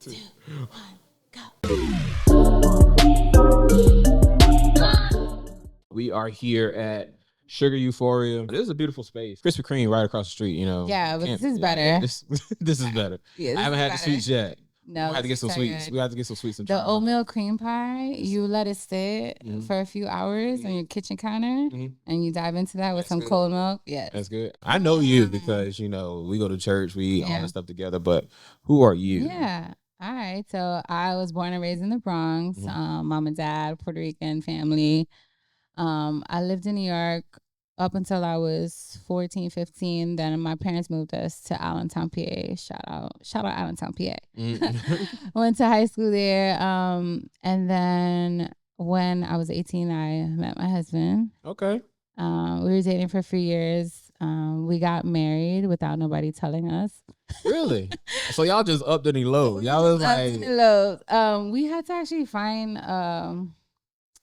2, 1, go. We are here at Sugar Euphoria. This is a beautiful space. Krispy Kreme right across the street, you know. Yeah, but this is better. This is better. Yeah, I haven't had the sweets yet. No, we have to get some sweets. We have to get some sweets. The oatmeal cream pie, you let it sit for a few hours on your kitchen counter, and you dive into that with some cold milk. Yes. That's good. I know you because, you know, we go to church, we eat all this stuff together, but who are you? Yeah. All right. So I was born and raised in the Bronx. Mom and dad, Puerto Rican family. I lived in New York up until I was 14, 15. Then my parents moved us to Allentown, PA. Shout out Allentown, PA. Went to high school there. And then when I was 18, I met my husband. Okay. We were dating for 3 years. We got married without nobody telling us. Really? So y'all just upped any low. Y'all was like low. We had to actually find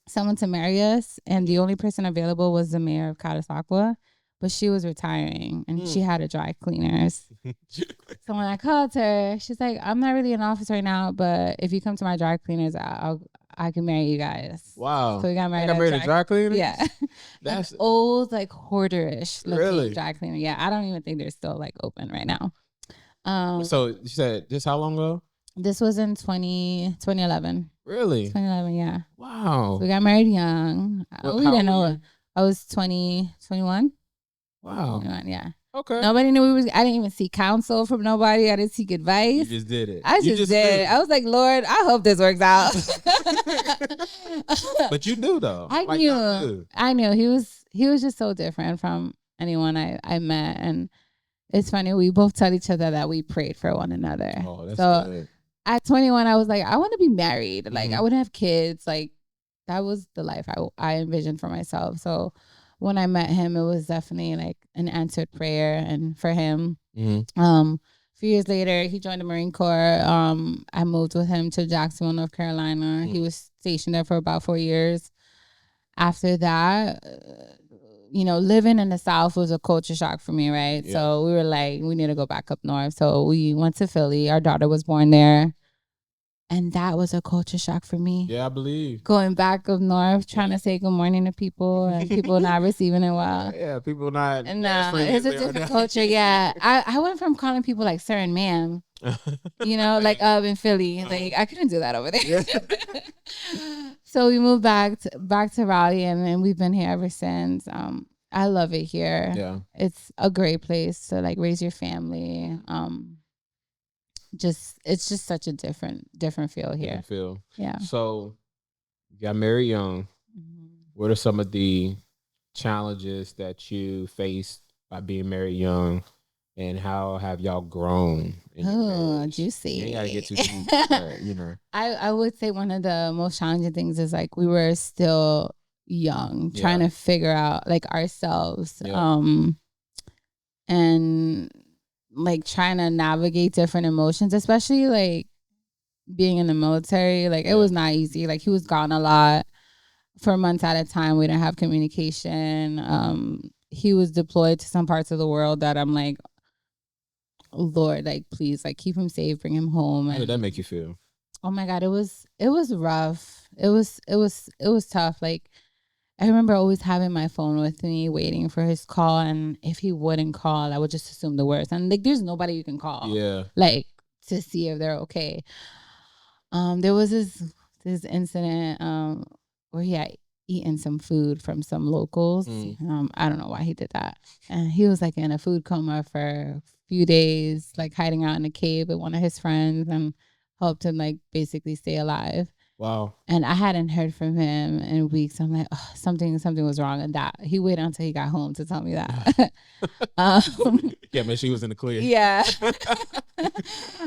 someone to marry us, and the only person available was the mayor of Catasauqua, but she was retiring and she had a dry cleaners. So when I called her, she's like, I'm not really in office right now, but if you come to my dry cleaners, I can marry you guys. Wow. So we got married at dry cleaners? Yeah. That's like old, like hoarderish looking dry cleaner. Yeah, I don't even think they're still like open right now. So you said this how long ago? This was in 2011. Really? 2011, yeah. Wow. So we got married young. We didn't know it. I was 21. Wow. 21, yeah. Okay. Nobody knew I didn't even seek counsel from nobody. I didn't seek advice. You just did it. I just did it. I was like, Lord, I hope this works out. But you knew though. I knew. He was just so different from anyone I met. And it's funny, we both tell each other that we prayed for one another. Oh, that's good. At 21, I was like, I want to be married. Like, I would have kids. Like, that was the life I envisioned for myself. So when I met him, it was definitely like an answered prayer. And for him, a few years later, he joined the Marine Corps. I moved with him to Jacksonville, North Carolina. He was stationed there for about 4 years. After that, you know, living in the South was a culture shock for me, right? Yeah. So we were like, we need to go back up north. So we went to Philly. Our daughter was born there. And that was a culture shock for me. Yeah, I believe. Going back up north, trying to say good morning to people, and people not receiving it well. Yeah, people not. And it's a different culture, yeah. I went from calling people like sir and ma'am, you know, like in Philly. Like, I couldn't do that over there. Yeah. So we moved back to Raleigh, and we've been here ever since. I love it here. Yeah, it's a great place to like raise your family. It's just such a different feel here. Different feel. Yeah. So you got married young. What are some of the challenges that you faced by being married young, and how have y'all grown? Oh, juicy. You ain't gotta get too deep, you know. I would say one of the most challenging things is like we were still young, trying to figure out like ourselves, and like trying to navigate different emotions, especially like being in the military. Like it was not easy. Like he was gone a lot for months at a time. We didn't have communication. He was deployed to some parts of the world that I'm like, Lord, like please, like keep him safe, bring him home. How did that make you feel? Oh my God, it was rough. It was tough. Like I remember always having my phone with me, waiting for his call, and if he wouldn't call, I would just assume the worst. And like, there's nobody you can call, like to see if they're okay. There was this incident where he had eaten some food from some locals. I don't know why he did that, and he was like in a food coma for a few days, like hiding out in a cave with one of his friends, and helped him like basically stay alive. Wow. And I hadn't heard from him in weeks. I'm like, oh, something was wrong. And that he waited until he got home to tell me that. Yeah, man, she was in the clear. Yeah.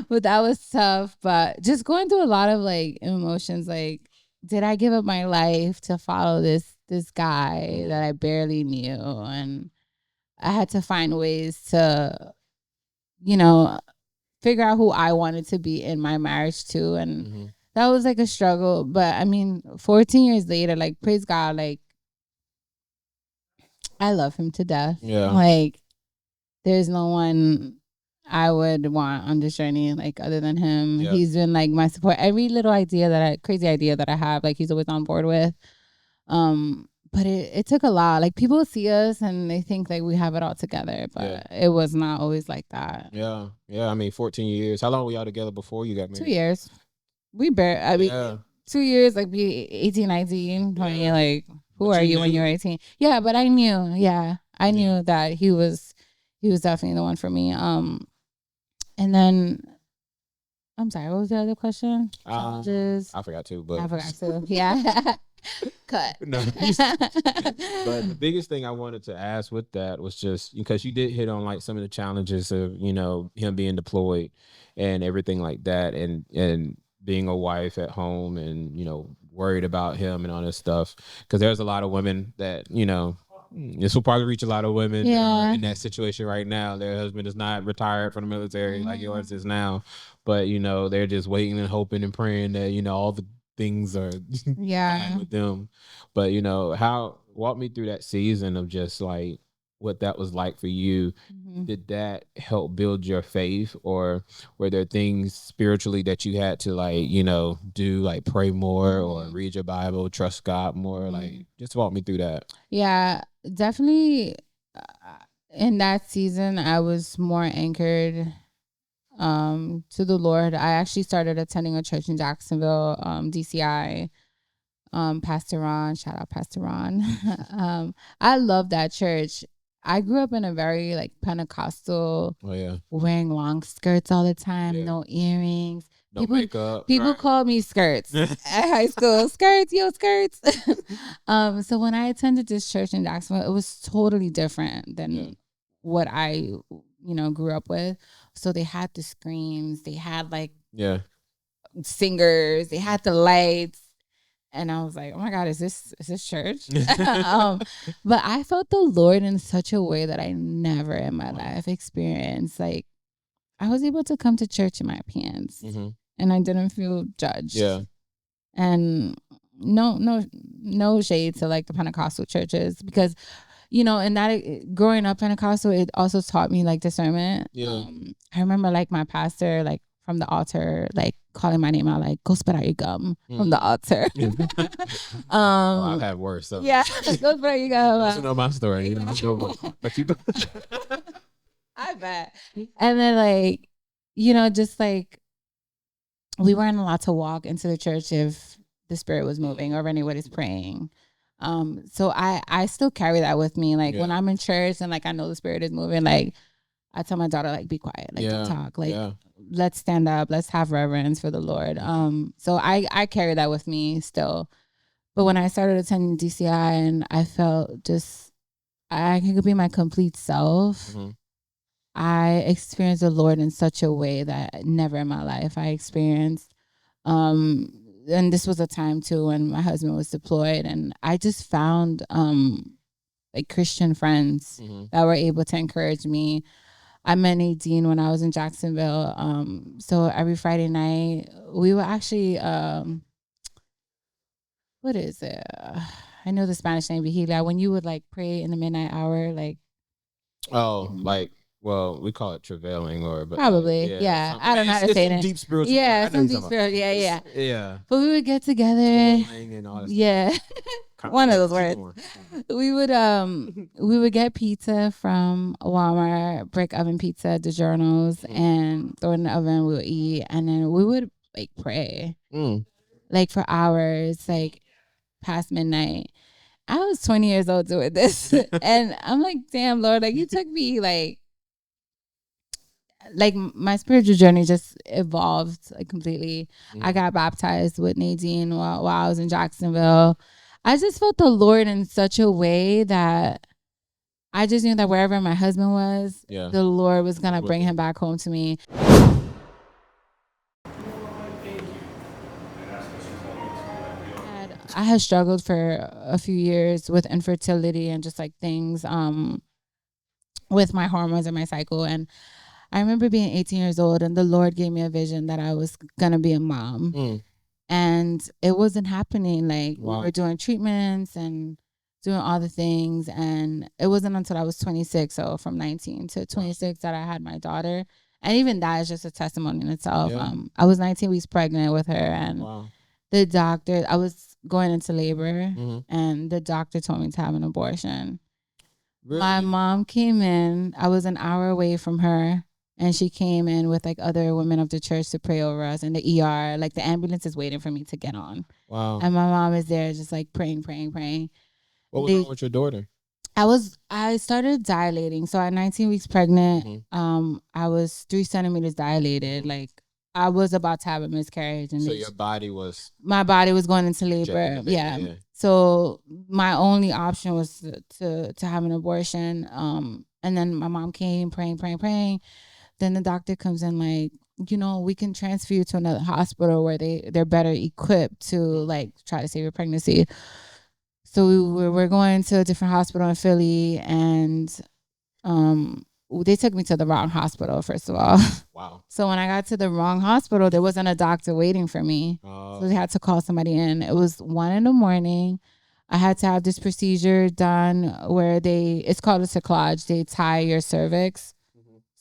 But that was tough. But just going through a lot of like emotions, like, did I give up my life to follow this guy that I barely knew? And I had to find ways to, you know, figure out who I wanted to be in my marriage too. And that was like a struggle. But I mean, 14 years later, like, praise God, like, I love him to death. Yeah. Like, there's no one I would want on this journey, like other than him. Yeah. He's been like my support. Every little crazy idea that I have, like he's always on board with. But it took a lot. Like people see us and they think like we have it all together, but it was not always like that. Yeah. I mean, 14 years. How long were y'all together before you got married? 2 years. I mean, 2 years, like be 18, 19, 20, like who are you when you're 18? Yeah, but I knew. Yeah, I knew that he was definitely the one for me. And then I'm sorry, what was the other question? Challenges. I forgot too, but I forgot too. Yeah. Cut. No. But the biggest thing I wanted to ask with that was just because you did hit on like some of the challenges of, you know, him being deployed and everything like that, and being a wife at home and, you know, worried about him and all this stuff. Because there's a lot of women that, you know, this will probably reach a lot of women in that situation right now. Their husband is not retired from the military like yours is now, but, you know, they're just waiting and hoping and praying that, you know, all the things are fine with them. But, you know, walk me through that season of just like what that was like for you. Did that help build your faith, or were there things spiritually that you had to like, you know, do, like pray more or read your Bible, trust God more? Like, just walk me through that. Yeah, definitely. In that season, I was more anchored to the Lord. I actually started attending a church in Jacksonville, DCI. Pastor Ron, shout out Pastor Ron. I love that church. I grew up in a very like Pentecostal, wearing long skirts all the time, no earrings. No makeup. People called me skirts at high school. Skirts. So when I attended this church in Jacksonville, it was totally different than what I, you know, grew up with. So they had the screens, they had like singers, they had the lights. And I was like, oh my God, is this church? But I felt the Lord in such a way that I never in my life experienced. Like, I was able to come to church in my pants, and I didn't feel judged. Yeah. And no shade to like the Pentecostal churches, because, you know, and that growing up Pentecostal, it also taught me like discernment. Yeah. I remember like my pastor, like from the altar, like calling my name out, like, go spit out your gum from the altar. I've had worse. So. Yeah, go spit out your gum. I don't know my story. You know, but you I bet. And then like, you know, just like we weren't allowed to walk into the church if the Spirit was moving or if anybody's praying. So I still carry that with me. Like when I'm in church and like I know the Spirit is moving, like I tell my daughter, like, be quiet, like don't talk, like let's stand up, let's have reverence for the Lord. So I carry that with me still. But when I started attending DCI and I felt just I could be my complete self, I experienced the Lord in such a way that never in my life I experienced. And this was a time too when my husband was deployed, and I just found like Christian friends that were able to encourage me. I met Nadine when I was in Jacksonville. So every Friday night we were actually what is it? I know the Spanish name, Vigilia. When you would like pray in the midnight hour, like well, we call it travailing, but probably, yeah. I don't know how to say it. Deep spiritual. Yeah, some deep spiritual. Yeah. But we would get together. And all this stuff. One of those words. We would get pizza from Walmart, brick oven pizza, DiGiorno's, and throw it in the oven. We would eat, and then we would like pray, like for hours, like past midnight. I was 20 years old doing this, and I'm like, damn, Lord, like you took me like my spiritual journey just evolved like completely. I got baptized with Nadine while I was in Jacksonville. I just felt the Lord in such a way that I just knew that wherever my husband was, the Lord was going to bring him back home to me. I had struggled for a few years with infertility and just like things with my hormones and my cycle. And I remember being 18 years old and the Lord gave me a vision that I was going to be a mom. And it wasn't happening. Like we were doing treatments and doing all the things. And it wasn't until I was 26, so from 19 to 26 that I had my daughter. And even that is just a testimony in itself. Yeah. I was 19 weeks pregnant with her, and the doctor, I was going into labor, and the doctor told me to have an abortion. Really? My mom came in. I was an hour away from her, and she came in with like other women of the church to pray over us in the ER. Like the ambulance is waiting for me to get on. Wow. And my mom is there just like praying. What was wrong with your daughter? I started dilating. So at 19 weeks pregnant, I was 3 centimeters dilated. Like I was about to have a miscarriage. And so your body was? My body was going into labor. Yeah. So my only option was to have an abortion. And then my mom came praying. Then the doctor comes in like, we can transfer you to another hospital where they're better equipped to like try to save your pregnancy. So we're going to a different hospital in Philly, and they took me to the wrong hospital, first of all. Wow. So when I got to the wrong hospital, there wasn't a doctor waiting for me. So they had to call somebody in. It was 1 a.m. I had to have this procedure done where it's called a cerclage. They tie your cervix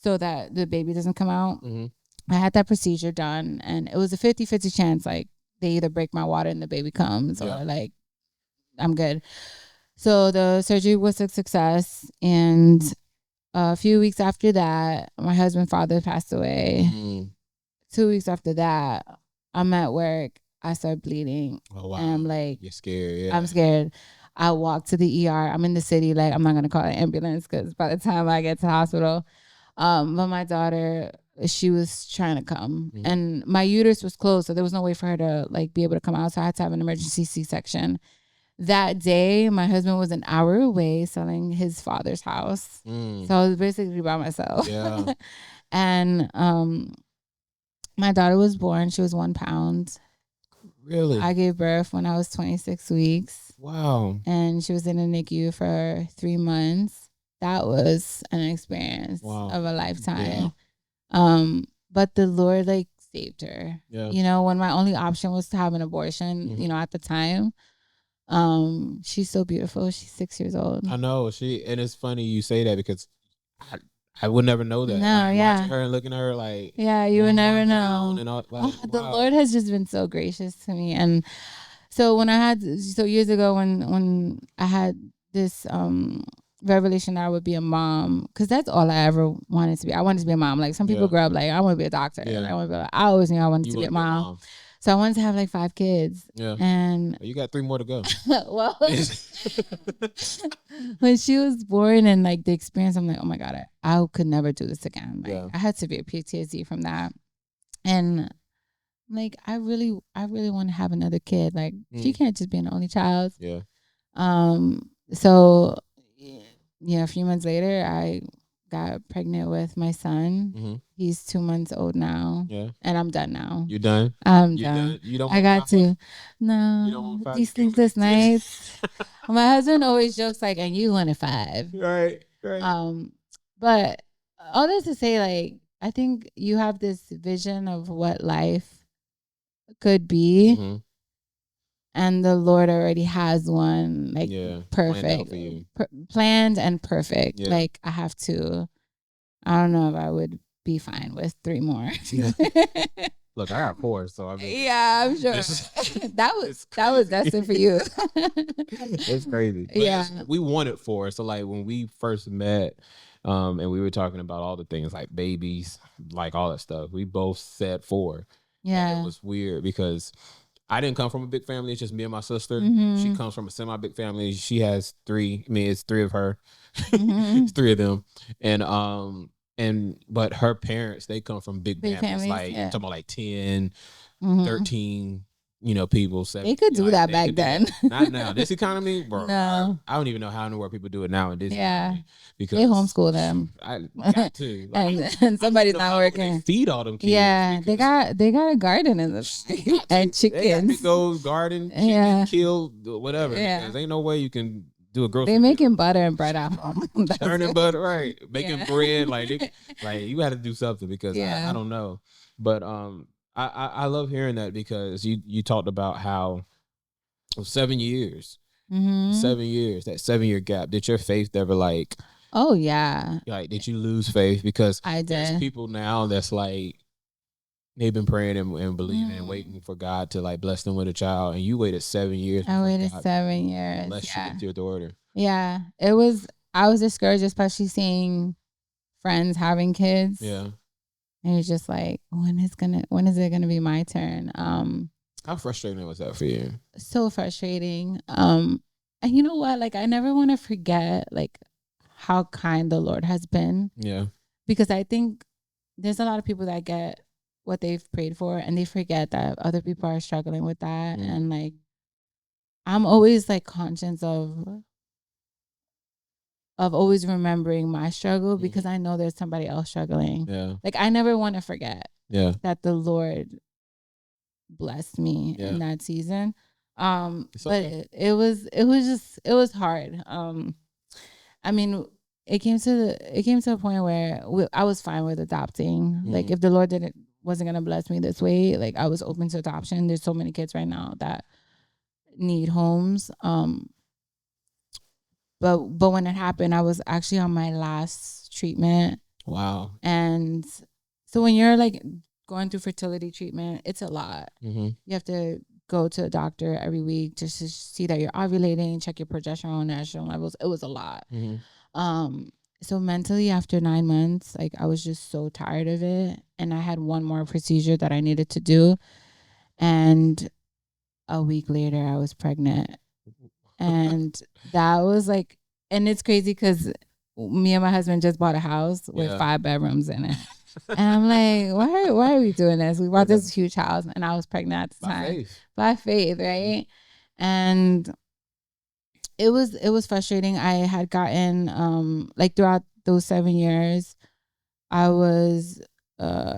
so that the baby doesn't come out. I had that procedure done, and it was a 50-50 chance. Like they either break my water and the baby comes, or like I'm good. So the surgery was a success, and a few weeks after that, my husband's father passed away. 2 weeks after that, I'm at work. I start bleeding. Oh, wow. And I'm like, you're scared. Yeah. I'm scared. I walk to the ER. I'm in the city. Like, I'm not going to call an ambulance because by the time I get to the hospital, but my daughter, she was trying to come, and my uterus was closed. So there was no way for her to like be able to come out. So I had to have an emergency C-section. That day, my husband was an hour away selling his father's house. So I was basically by myself. Yeah. And my daughter was born. She was 1 pound. Really? I gave birth when I was 26 weeks. Wow. And she was in a NICU for 3 months. That was an experience of a lifetime. Yeah. But the Lord like saved her. Yeah. When my only option was to have an abortion, at the time. She's so beautiful. She's 6 years old. I know and it's funny you say that because I would never know that. No, watching her and looking at her like, yeah, you would never know. And all, like, the Lord has just been so gracious to me. And so years ago when I had this revelation that I would be a mom, because that's all I ever wanted to be. I wanted to be a mom. Like some people grow up like I want to be a doctor. Yeah. I always knew I wanted to be a mom. So I wanted to have like 5 kids. Yeah. And you got 3 more to go. Well, when she was born and like the experience, I'm like, oh my God, I could never do this again. Like I had severe PTSD from that. And like, I really want to have another kid. Like she can't just be an only child. Yeah. So a few months later, I got pregnant with my son. He's 2 months old now. Yeah. And I'm done now. You done? I'm done. You don't? I got to. No. These sleepless nights. My husband always jokes like, and you wanted 5. Right. But all this to say, like, I think you have this vision of what life could be. And the Lord already has one, like, perfect. Planned and perfect. Yeah. Like, I don't know if I would be fine with 3 more. Look, I got 4, so I mean, yeah, I'm sure that was destined for you. It's crazy. But we wanted 4. So like when we first met, and we were talking about all the things like babies, like all that stuff, we both said 4. Yeah, and it was weird because I didn't come from a big family. It's just me and my sister. She comes from a semi-big family. She has 3. I mean, it's 3 of her. It's 3 of them, but her parents, they come from big families, like talking about like 10, 13, people. 7, they could do that back then. Not now. This economy, bro. No. I don't even know how in the world people do it now in this economy. Because they homeschool them. I got to. Like, and somebody's not working. They feed all them kids. Yeah, they got a garden in the and chickens. They go garden, chicken, kill, whatever. Yeah. Because ain't no way you can do a grocery. They making butter and bread out home. Churning butter, right? Making bread, like you got to do something because I don't know. But I love hearing that because you talked about how 7 years, 7 years, that 7-year gap. Did your faith ever like Oh yeah, Like, did you lose faith? Because I there's did. people now that's like, they've been praying and believing and waiting for God to like bless them with a child, and you waited 7 years I before waited God 7 years. blessed you Yeah. with your daughter. Yeah. It was, I was discouraged, especially seeing friends having kids. Yeah. And it's just like, when is it gonna be my turn? How frustrating was that for you? So frustrating. And you know what? Like, I never want to forget like how kind the Lord has been. Yeah. Because I think there's a lot of people that get what they've prayed for and they forget that other people are struggling with that. And like, I'm always like conscious of always remembering my struggle because I know there's somebody else struggling. Yeah. Like, I never want to forget that the Lord blessed me in that season. But okay. it was hard. I mean, it came to a point where I was fine with adopting. Like, if the Lord wasn't gonna bless me this way, like, I was open to adoption. There's so many kids right now that need homes. But when it happened, I was actually on my last treatment. Wow. And so when you're like going through fertility treatment, it's a lot. You have to go to a doctor every week just to see that you're ovulating, check your progesterone, estrogen levels. It was a lot. So mentally, after 9 months, like, I was just so tired of it. And I had one more procedure that I needed to do. And a week later, I was pregnant. And that was like, and it's crazy because me and my husband just bought a house with 5 bedrooms in it. And I'm like, why are we doing this? We bought this huge house and I was pregnant at the time. By faith, right? And it was frustrating. I had gotten like throughout those 7 years, I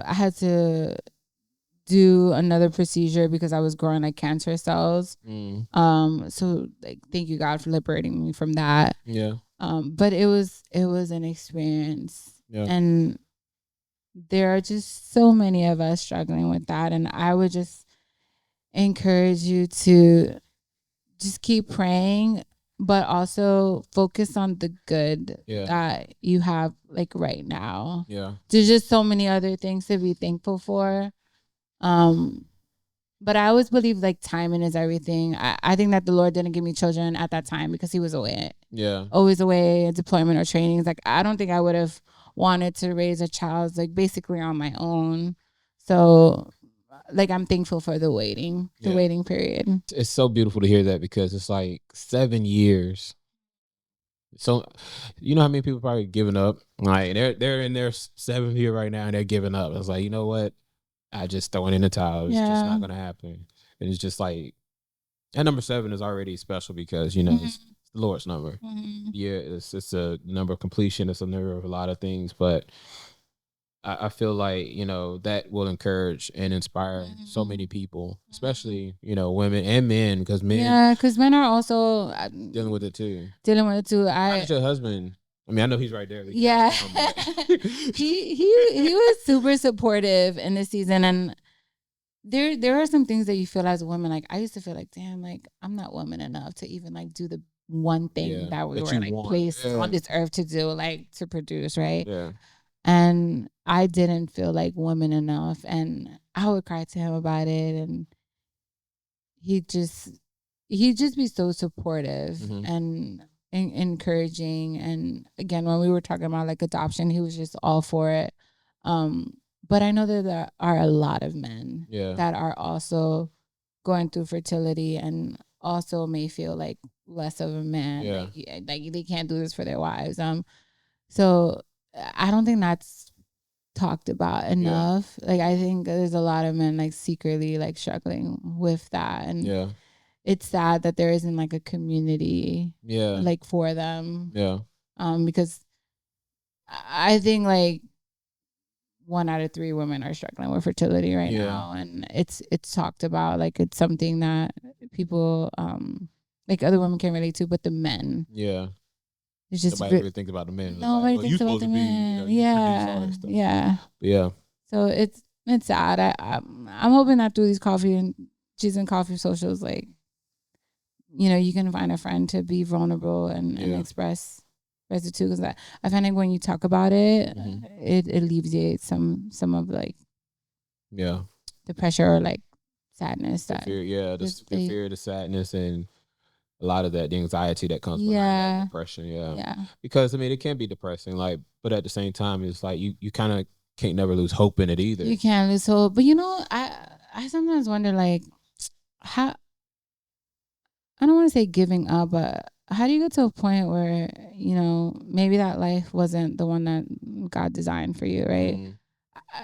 had to do another procedure because I was growing like cancer cells. So like, thank you, God, for liberating me from that. Yeah. But it was an experience. Yeah. And there are just so many of us struggling with that. And I would just encourage you to just keep praying, but also focus on the good that you have like right now. Yeah. There's just so many other things to be thankful for. But I always believe like timing is everything. I think that the Lord didn't give me children at that time because he was away. Yeah. Always away at deployment or trainings. Like, I don't think I would have wanted to raise a child like basically on my own. So like, I'm thankful for the waiting period. It's so beautiful to hear that because it's like 7 years. So, you know how many people probably giving up? Like, they're in their 7th year right now and they're giving up. It's like, you know what? I just throw it in the towel. It's just not gonna happen. And it's just like, and number 7 is already special because, you know, it's the Lord's number. Yeah, it's a number of completion. It's a number of a lot of things, but I feel like, you know, that will encourage and inspire so many people, especially, you know, women and men, because men. Yeah, because men are also dealing with it too. How did your husband? I mean, I know he's right there. Yeah, he was super supportive in this season, and there are some things that you feel as a woman. Like, I used to feel like, damn, like, I'm not woman enough to even like do the one thing that we were like placed on this earth to do, like to produce, right? Yeah. And I didn't feel like woman enough, and I would cry to him about it, and he'd just be so supportive and encouraging. And again, when we were talking about like adoption, he was just all for it. But I know that there are a lot of men that are also going through fertility and also may feel like less of a man, like they can't do this for their wives. So I don't think that's talked about enough. Like, I think there's a lot of men like secretly like struggling with that, and it's sad that there isn't like a community like for them. Because I think like 1 out of 3 women are struggling with fertility right now, and it's talked about, like it's something that people like other women can relate to, but the men it's just nobody really thinks about the men. Nobody like, thinks about the men. Yeah. So it's sad. I'm hoping that through these coffee and cheese and coffee socials, like, you know, you can find a friend to be vulnerable and express residue, because I find like when you talk about it, it alleviates some of like the pressure or like sadness the fear, the fear, the sadness, and a lot of that, the anxiety that comes behind that, depression. Because I mean, it can be depressing, like, but at the same time, it's like you kind of can't never lose hope in it either. You can't lose hope, but you know, I sometimes wonder, like, how, I don't want to say giving up, but how do you get to a point where, you know, maybe that life wasn't the one that God designed for you, right?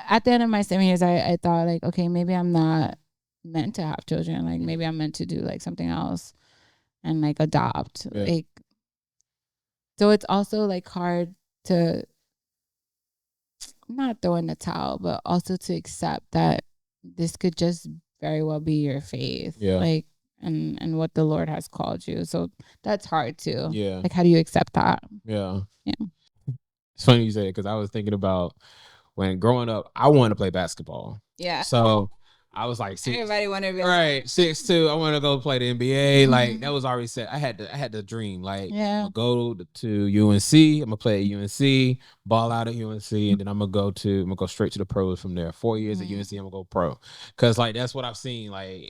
At the end of my 7 years, I thought, like, okay, maybe I'm not meant to have children. Like, maybe I'm meant to do like something else and like adopt. Like, so it's also like hard to not throw in the towel, but also to accept that this could just very well be your faith. Like, and what the Lord has called you. So that's hard too. Like, how do you accept that? It's funny you say it, because I was thinking about when growing up, I wanted to play basketball. So I was like, everybody wanted to be right, 6'2". I want to go play the NBA. Like, that was already set. I had the dream. Like, I'm gonna go to UNC. I'm gonna play at UNC, ball out at UNC, and then I'm gonna go straight to the pros from there. 4 years at UNC, I'm gonna go pro. Cause like that's what I've seen. Like,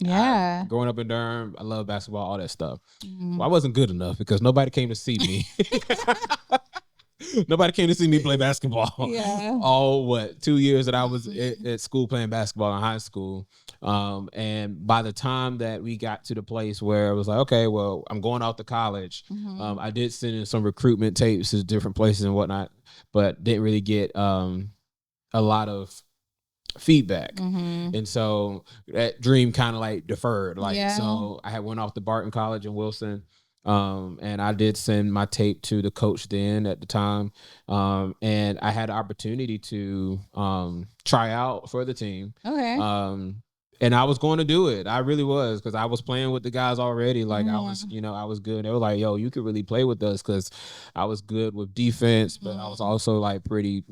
growing up in Durham, I love basketball, all that stuff. Well, I wasn't good enough because nobody came to see me. Nobody came to see me play basketball. All 2 years that I was at school playing basketball in high school. And by the time that we got to the place where it was like, okay, well, I'm going off to college. I did send in some recruitment tapes to different places and whatnot, but didn't really get a lot of feedback. And so that dream kind of like deferred. Like, so I had went off to Barton College in Wilson. And I did send my tape to the coach then at the time. And I had the opportunity to try out for the team. And I was going to do it. I really was, because I was playing with the guys already. Like, I was, I was good. They were like, yo, you could really play with us, because I was good with defense, but I was also like pretty,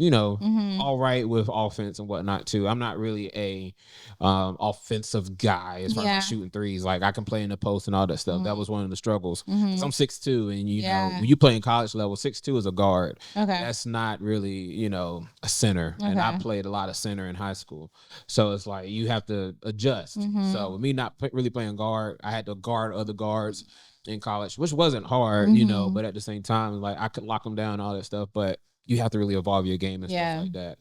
all right with offense and whatnot too. I'm not really a offensive guy as far as shooting threes. Like, I can play in the post and all that stuff. That was one of the struggles. 'Cause I'm 6'2", and know, when you play in college level, 6'2" is a guard. That's not really, a center. And I played a lot of center in high school. So it's like, you have to adjust. So with me not really playing guard, I had to guard other guards in college, which wasn't hard, but at the same time, like, I could lock them down and all that stuff, but you have to really evolve your game and stuff like that.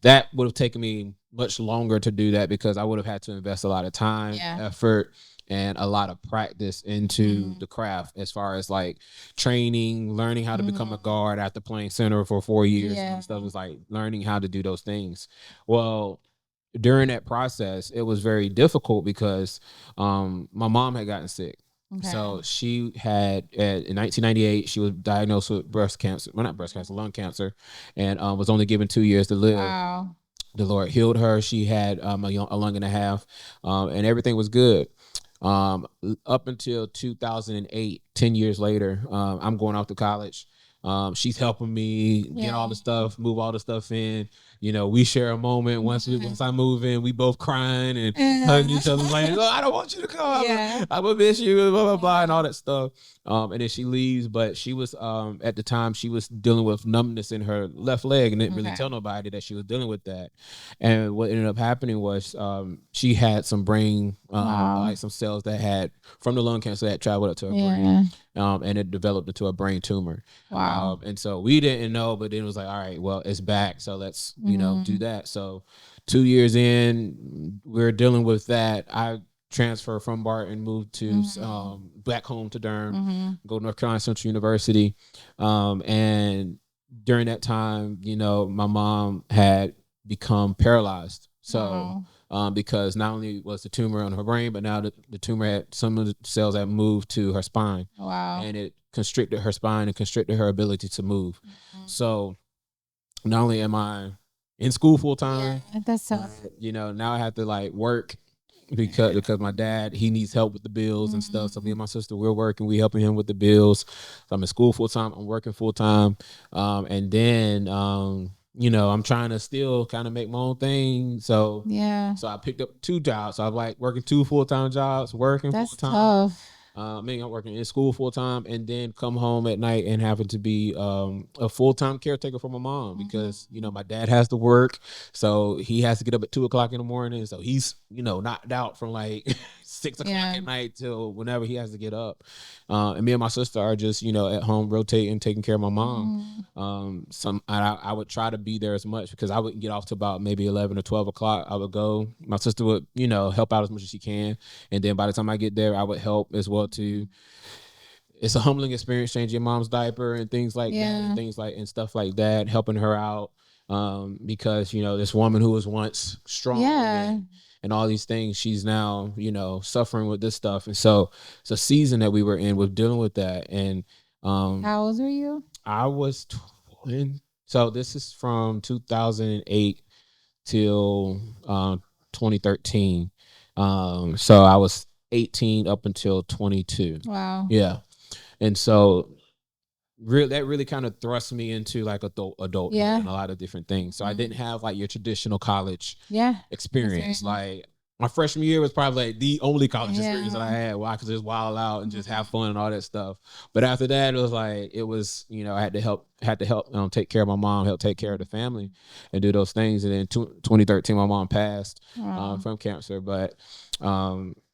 That would have taken me much longer to do that, because I would have had to invest a lot of time, effort, and a lot of practice into the craft, as far as like training, learning how to become a guard after playing center for 4 years and stuff. Is like learning how to do those things. Well, during that process, it was very difficult because my mom had gotten sick. So she had, in 1998, she was diagnosed with breast cancer. Well, not breast cancer, lung cancer, and was only given 2 years to live. The Lord healed her. She had a lung and a half, and everything was good. Up until 2008, 10 years later, I'm going off to college. She's helping me get all the stuff, move all the stuff in. We share a moment. Once I move in, we both crying and hugging each other, like, oh, I don't want you to come. I'm gonna miss you, blah, blah, blah, and all that stuff. And then she leaves, but she was, at the time, she was dealing with numbness in her left leg and didn't really tell nobody that she was dealing with that. And what ended up happening was, she had some brain, like some cells that had, from the lung cancer, that traveled up to her brain. And it developed into a brain tumor. And so we didn't know, but then it was like, all right, well, it's back, so let's do that. So 2 years in, we're dealing with that. I transferred from Barton, moved to back home to Durham, go to North Carolina Central University. And during that time, my mom had become paralyzed. So because not only was the tumor on her brain, but now the tumor had, some of the cells had moved to her spine. And it constricted her spine and constricted her ability to move. So not only am I in school full time, that's so, now I have to like work because my dad, he needs help with the bills and stuff. So me and my sister, we're working, we helping him with the bills. So I'm in school full time, I'm working full time. And then I'm trying to still kind of make my own thing. So I picked up 2 jobs. So I'm like working 2 full-time jobs, working full-time. That's tough. I'm working in school full time, and then come home at night and having to be a full time caretaker for my mom because my dad has to work, so he has to get up at 2 o'clock in the morning. So he's knocked out from like 6 o'clock at night till whenever he has to get up. And me and my sister are just at home rotating, taking care of my mom. I would try to be there as much because I wouldn't get off to about maybe 11 or 12 o'clock. I would go. My sister would help out as much as she can, and then by the time I get there, I would help as well too. It's a humbling experience changing your mom's diaper and things like that, and stuff like that, helping her out. Because this woman who was once strong and all these things, she's now suffering with this stuff, and so it's a season that we were in with dealing with that. And how old were you? I was 20. So this is from 2008 till 2013. So I was 18 up until 22. Wow. Yeah. And so that really kind of thrust me into like adult and a lot of different things. So I didn't have like your traditional college experience. Like my freshman year was probably like the only college experience that I had where I could just wild out and just have fun and all that stuff. But after that, it was I had to help take care of my mom, help take care of the family and do those things. And then 2013, my mom passed from cancer. But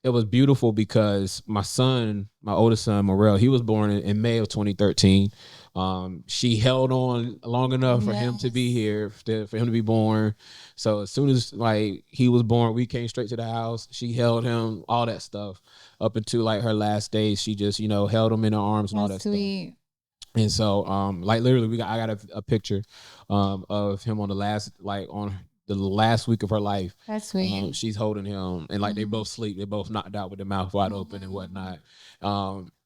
it was beautiful because my oldest son, Morel, he was born in May of 2013. She held on long enough for him to be here, for him to be born. So as soon as like he was born, we came straight to the house. She held him, all that stuff, up until like her last days. She just held him in her arms and all that sweet stuff. And so like literally, I got a picture of him on the last week of her life. That's sweet. She's holding him, and like they both sleep. They both knocked out with their mouth wide open and whatnot.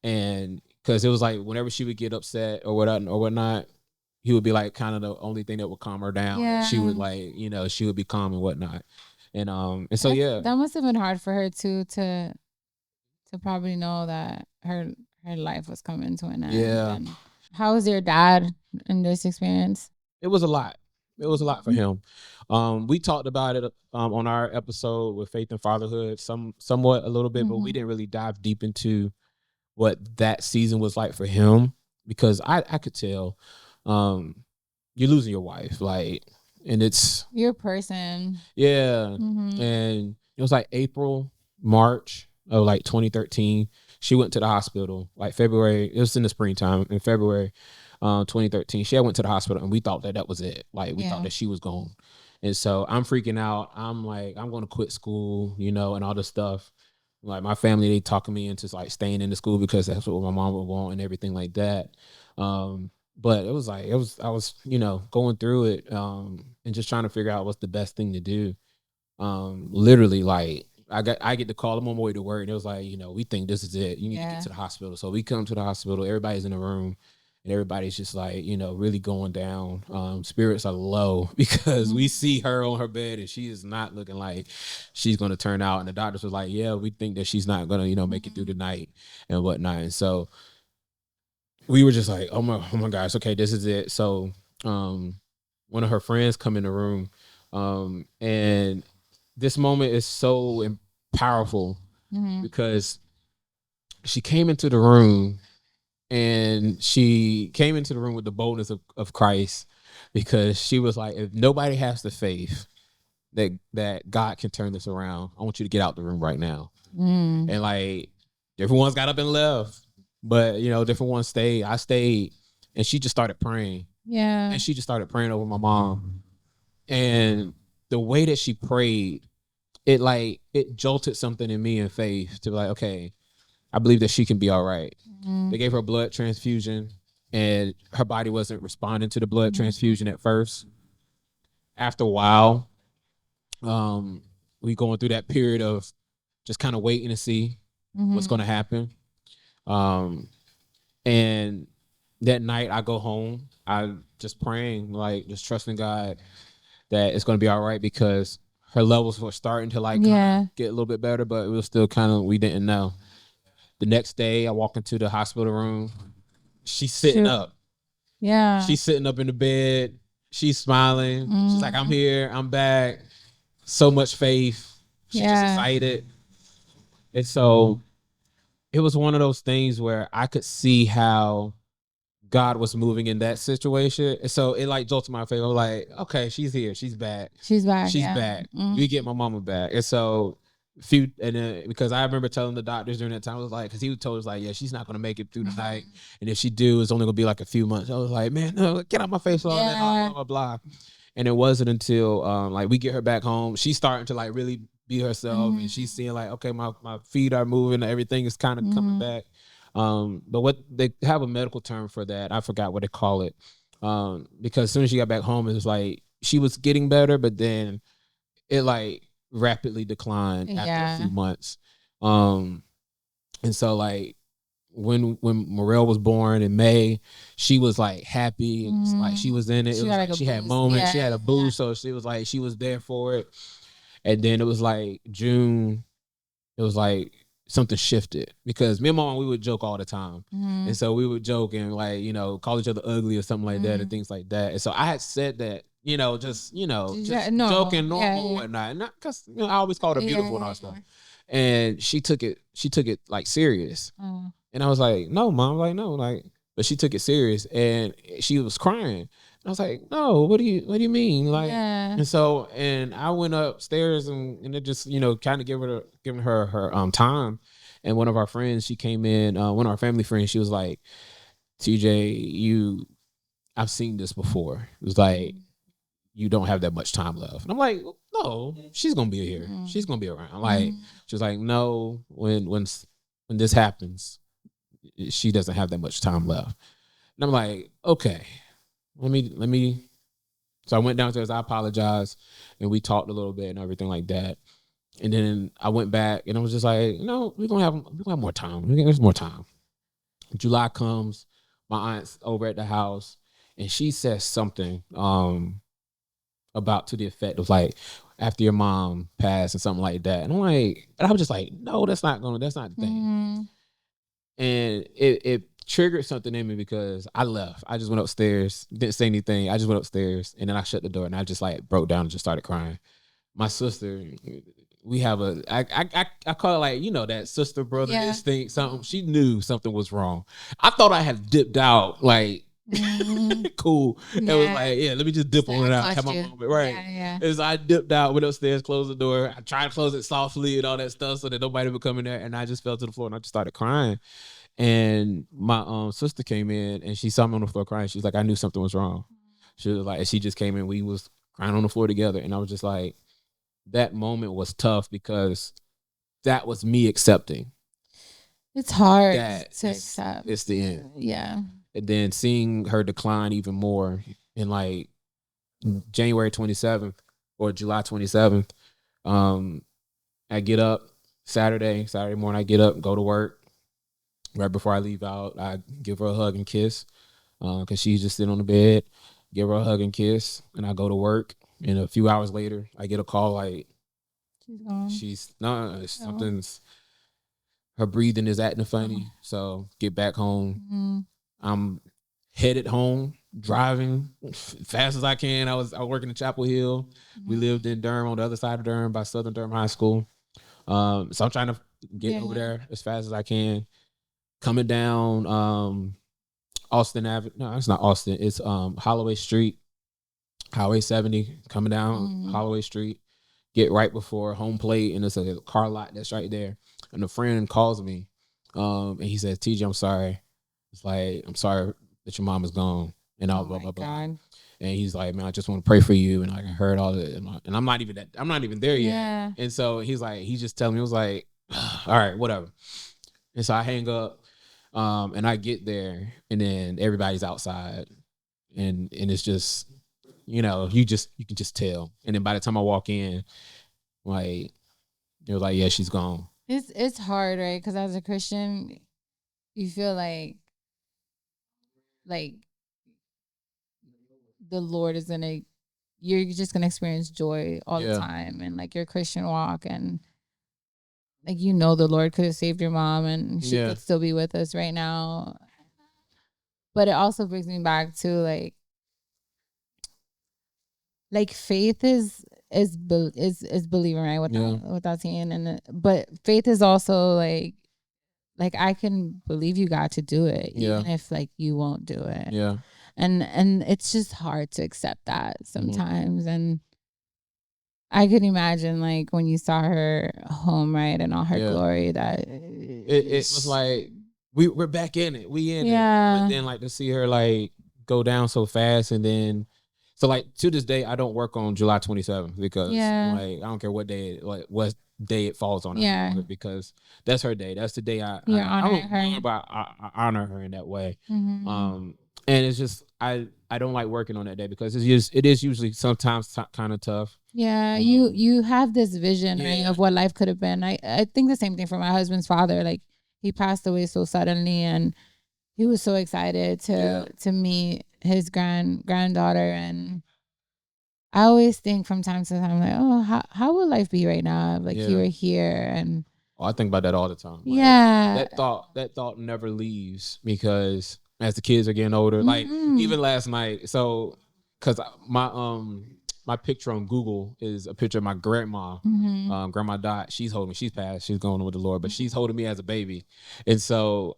And because it was like whenever she would get upset or whatnot, he would be like kind of the only thing that would calm her down. Yeah. She would like she would be calm and whatnot. And so that must have been hard for her too to probably know that her life was coming to an end. Yeah. And how was your dad in this experience? It was a lot. It was a lot for him. We talked about it on our episode with Faith and Fatherhood, somewhat a little bit, but we didn't really dive deep into what that season was like for him because I could tell you're losing your wife, like, and it's your person. Yeah. And it was like April, March of like 2013. She went to the hospital like February. It was in the springtime in February. 2013, she went to the hospital and we thought that was it. Like we thought that she was gone. And so I'm freaking out. I'm like, I'm going to quit school, and all this stuff. Like my family, they talking me into like staying in the school because that's what my mom would want and everything like that. But it was like, I was, going through it and just trying to figure out what's the best thing to do. Literally like, I get the call. I'm on my way to work and it was like, we think this is it. You need to get to the hospital. So we come to the hospital. Everybody's in the room. And everybody's just like, really going down. Spirits are low because we see her on her bed and she is not looking like she's going to turn out. And the doctors was like, yeah, we think that she's not going to, make it through the night and whatnot. And so we were just like, oh my gosh, okay, this is it. So one of her friends come in the room and this moment is so powerful because she came into the room. And she came into the room with the boldness of Christ because she was like, if nobody has the faith that God can turn this around, I want you to get out the room right now. And like different ones got up and left, but different ones stayed. I stayed and she just started praying. Yeah. And she just started praying over my mom. And the way that she prayed, it jolted something in me in faith to be like, okay, I believe that she can be all right. They gave her a blood transfusion and her body wasn't responding to the blood transfusion at first. After a while, we going through that period of just kind of waiting to see what's going to happen. And that night I go home, I just praying, like just trusting God that it's going to be all right because her levels were starting to get a little bit better, but it was still we didn't know. The next day, I walk into the hospital room. She's sitting up. Yeah. She's sitting up in the bed. She's smiling. She's like, I'm here. I'm back. So much faith. She's just excited. And so it was one of those things where I could see how God was moving in that situation. And so it like jolted my faith. I was like, okay, she's here. She's back. She's back. She's yeah. back. Mm-hmm. We get my mama back. And so because I remember telling the doctors during that time, I was like, because he told us like, yeah, she's not gonna make it through the night, and if she do, it's only gonna be like a few months. I was like, man, no, get out my face, all that, blah blah blah. And it wasn't until like we get her back home, she's starting to like really be herself, and she's seeing like, okay, my feet are moving, everything is kind of coming back. But what they have a medical term for that, I forgot what they call it. Because as soon as she got back home, it was like she was getting better, but then it like rapidly declined after a few months. And so like when Morel was born in May, she was like happy. It was like she was in it. She had moments. She had a boost. So she was like, she was there for it. And then it was like June, it was like something shifted, because me and Mom, we would joke all the time. And so we would joke and like, call each other ugly or something like that, and things like that. And so I had said that, just joking, normal and whatnot. Not because I always called her beautiful and all that stuff. And she took it like serious. And I was like, no, Mom, like, no, like, but she took it serious and she was crying. And I was like, no, what do you mean? Like, and so, and I went upstairs and it just, kind of giving her time. And one of our friends, she came in, one of our family friends, she was like, TJ, I've seen this before. It was like, you don't have that much time left. And I'm like, no, she's gonna be here. She's gonna be around. Like, she was like, no, when this happens, she doesn't have that much time left. And I'm like, okay, let me. So I went downstairs. I apologized, and we talked a little bit and everything like that. And then I went back, and I was just like, no, we're gonna have more time. There's more time. July comes. My aunt's over at the house, and she says something about to the effect of like, after your mom passed or something like that. And I'm like, and I was just like, no, that's not the thing. And it triggered something in me, because I left. I just went upstairs, didn't say anything. I just went upstairs, and then I shut the door, and I just like broke down and just started crying. My sister, we have I call it like, that sister brother instinct. Something, she knew something was wrong. I thought I had dipped out, like, cool. It was like, let me just dip on it out, have my moment, right? As I dipped out, went upstairs, closed the door. I tried to close it softly and all that stuff so that nobody would come in there, and I just fell to the floor and I just started crying. And my sister came in and she saw me on the floor crying. She's like, I knew something was wrong. She was like, she just came in. We was crying on the floor together, and I was just like, that moment was tough, because that was me accepting. It's hard to accept. It's the end. Yeah. And then seeing her decline even more in like January 27th or July 27th, I get up Saturday morning. I get up, go to work. Right before I leave out, I give her a hug and kiss, because she's just sitting on the bed. Give her a hug and kiss, and I go to work. And a few hours later, I get a call like, she's gone. Something's, her breathing is acting funny. So get back home. I'm headed home, driving fast as I can. I was working in Chapel Hill. We lived in Durham, on the other side of Durham, by Southern Durham High School. So I'm trying to get over there as fast as I can. Coming down Austin Avenue. No, it's not Austin. It's Holloway Street, Highway 70. Coming down Holloway Street. Get right before home plate, and it's a car lot that's right there. And a friend calls me, and he says, TJ, I'm sorry. It's like, I'm sorry that your mom is gone, and all blah blah blah. And he's like, man, I just want to pray for you, and like, I heard all that, and I'm not even there yet. And so he's just telling me, it was like, all right, whatever. And so I hang up, and I get there, and then everybody's outside, and it's just, you can just tell. And then by the time I walk in, like, it was like, yeah, she's gone. It's hard, right? Because as a Christian, you feel like the Lord is you're just gonna experience joy all the time, and like your Christian walk, and like, the Lord could have saved your mom, and she could still be with us right now. But it also brings me back to like faith is believing, right? Without saying, but faith is also like like I can believe you got to do it, even if like you won't do it. Yeah. And it's just hard to accept that sometimes. And I could imagine like when you saw her home, right, and all her glory, that it was like we're back in it. We in it. But then like to see her like go down so fast, and then so like to this day I don't work on July 27th because like I don't care what day what day it falls on. Because that's her day. That's the day I honor her in that way. And it's just I don't like working on that day because it is usually sometimes kind of tough. Yeah, you have this vision, right, of what life could have been. I think the same thing for my husband's father. Like he passed away so suddenly, and he was so excited to meet his granddaughter. And I always think from time to time, like, oh, how would life be right now if like you were here? And I think about that all the time. Like, that thought never leaves because as the kids are getting older, like even last night. So, because my picture on Google is a picture of my grandma, Grandma Dot. She's holding me. She's passed. She's going with the Lord, but she's holding me as a baby. And so,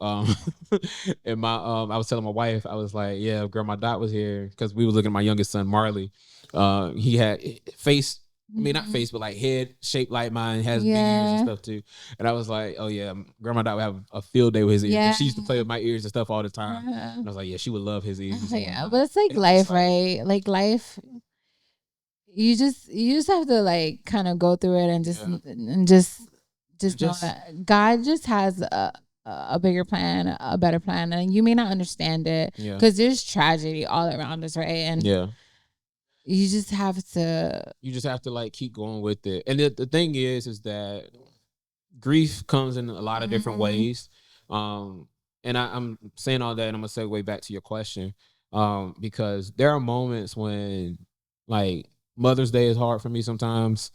and I was telling my wife, I was like, yeah, Grandma Dot was here because we were looking at my youngest son, Marley. He had face. I mean, not face, but like head shaped like mine, has big ears and stuff too. And I was like, oh yeah, Grandma Dot would have a field day with his ears. She used to play with my ears and stuff all the time. And I was like, yeah, she would love his ears. But it's like life, right? Like life. You just have to like kind of go through it and just know that God just has a bigger plan, a better plan, and you may not understand it because there's tragedy all around us, right? And you just have to like keep going with it. And the thing is that grief comes in a lot of different ways. And I'm saying all that, and I'm gonna segue back to your question, because there are moments when like Mother's Day is hard for me sometimes.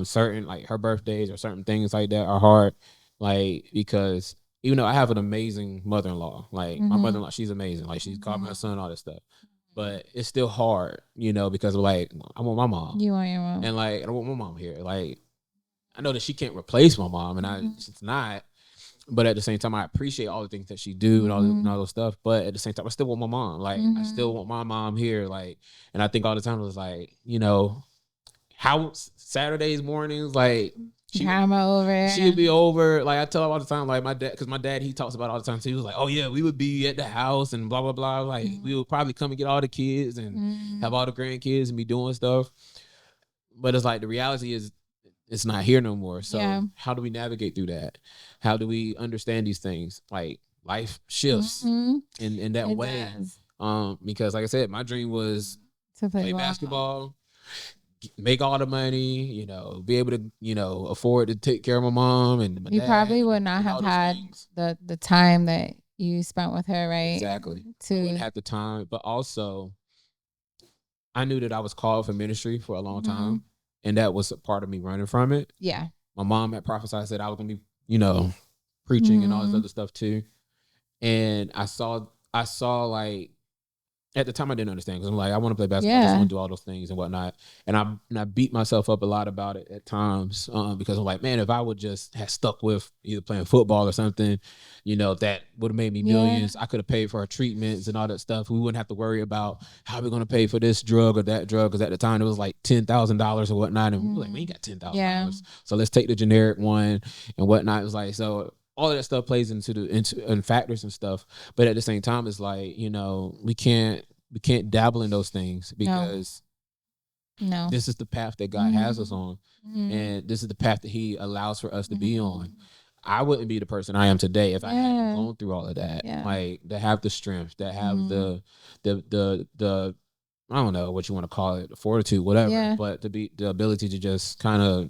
Certain like her birthdays or certain things like that are hard, like because even though I have an amazing mother-in-law, like my mother-in-law, she's amazing, like she's called my son, all this stuff, but it's still hard, because like I want my mom. You want your mom, and like I don't want my mom here. Like I know that she can't replace my mom, and it's not. But at the same time, I appreciate all the things that she do and all those stuff. But at the same time, I still want my mom. Like I still want my mom here. Like, and I think all the time it was like, how Saturdays mornings, like she'd be over. Like I tell her all the time, like my dad, because my dad, he talks about it all the time too. He was like, oh yeah, we would be at the house and blah blah blah. Like we would probably come and get all the kids and have all the grandkids and be doing stuff. But it's like the reality is, it's not here no more. So how do we navigate through that? How do we understand these things? Like life shifts in that way. Because like I said, my dream was to play basketball, make all the money, be able to, afford to take care of my mom and my dad. Probably would not have had the time that you spent with her, right? Exactly. I wouldn't have the time, but also I knew that I was called for ministry for a long time. And that was a part of me running from it. Yeah. My mom had prophesied, said I was going to be, preaching and all this other stuff too. And I saw like, at the time I didn't understand because I'm like, I want to play basketball. I just want to do all those things and whatnot. And I beat myself up a lot about it at times because I'm like, man, if I would just have stuck with either playing football or something, that would have made me millions. I could have paid for our treatments and all that stuff. We wouldn't have to worry about how we're going to pay for this drug or that drug. Because at the time it was like $10,000 or whatnot. And we were like, man, you got $10,000. So let's take the generic one and whatnot. It was like, so all of that stuff plays into factors and stuff. But at the same time, it's like, we can't dabble in those things because this is the path that God has us on. And this is the path that he allows for us to be on. I wouldn't be the person I am today if I hadn't gone through all of that. Like to have the strength, to have the I don't know what you want to call it, the fortitude, whatever, but to be the ability to just kind of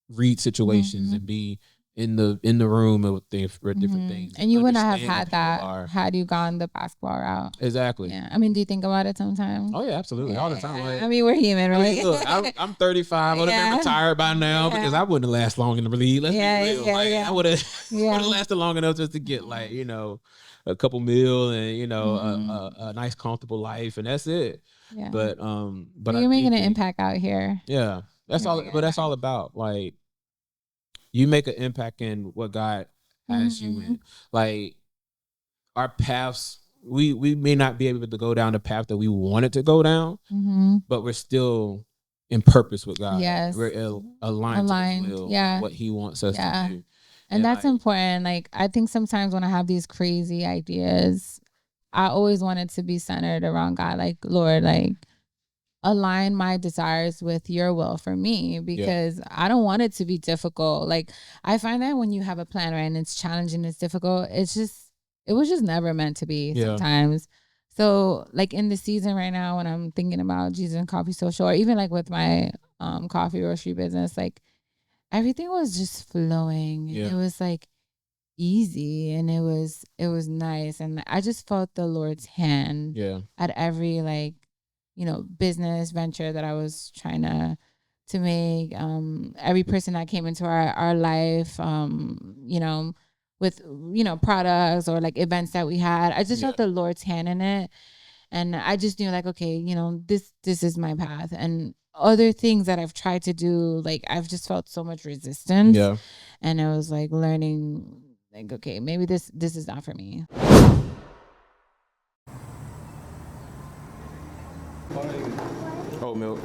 read situations and be in the room with different things. And you wouldn't have had that had you gone the basketball route. Exactly. Yeah. I mean, do you think about it sometimes? Oh yeah, absolutely. All the time. Like, I mean, we're human, right? Look, I'm 35. I would have been retired by now because I wouldn't have lasted long in the league. Let's be real. I would have lasted long enough just to get like, a couple meal and, a nice comfortable life, and that's it. Yeah. But you're making an impact out here. Yeah. That's all. But that's all about like, you make an impact in what God as you went. Like our paths, we may not be able to go down the path that we wanted to go down, but we're still in purpose with God. Yes. We're aligned to His will, what He wants us to do. And that's important. Like, I think sometimes when I have these crazy ideas, I always want it to be centered around God. Like, Lord, like, align my desires with your will for me, because I don't want it to be difficult. Like, I find that when you have a plan, right, and it's challenging, it's difficult, it was just never meant to be sometimes. So, like, in the season right now, when I'm thinking about Jesus and Coffee Social, or even like with my coffee roastery business, like, everything was just flowing. It was like easy, and it was nice, and I just felt the Lord's hand at every, like, business venture that I was trying to make. Every person that came into our life, with products or like events that we had, I just felt the Lord's hand in it, and I just knew, like, okay, this is my path. And other things that I've tried to do, like, I've just felt so much resistance, and I was like learning, like, okay, maybe this is not for me. Oat milk.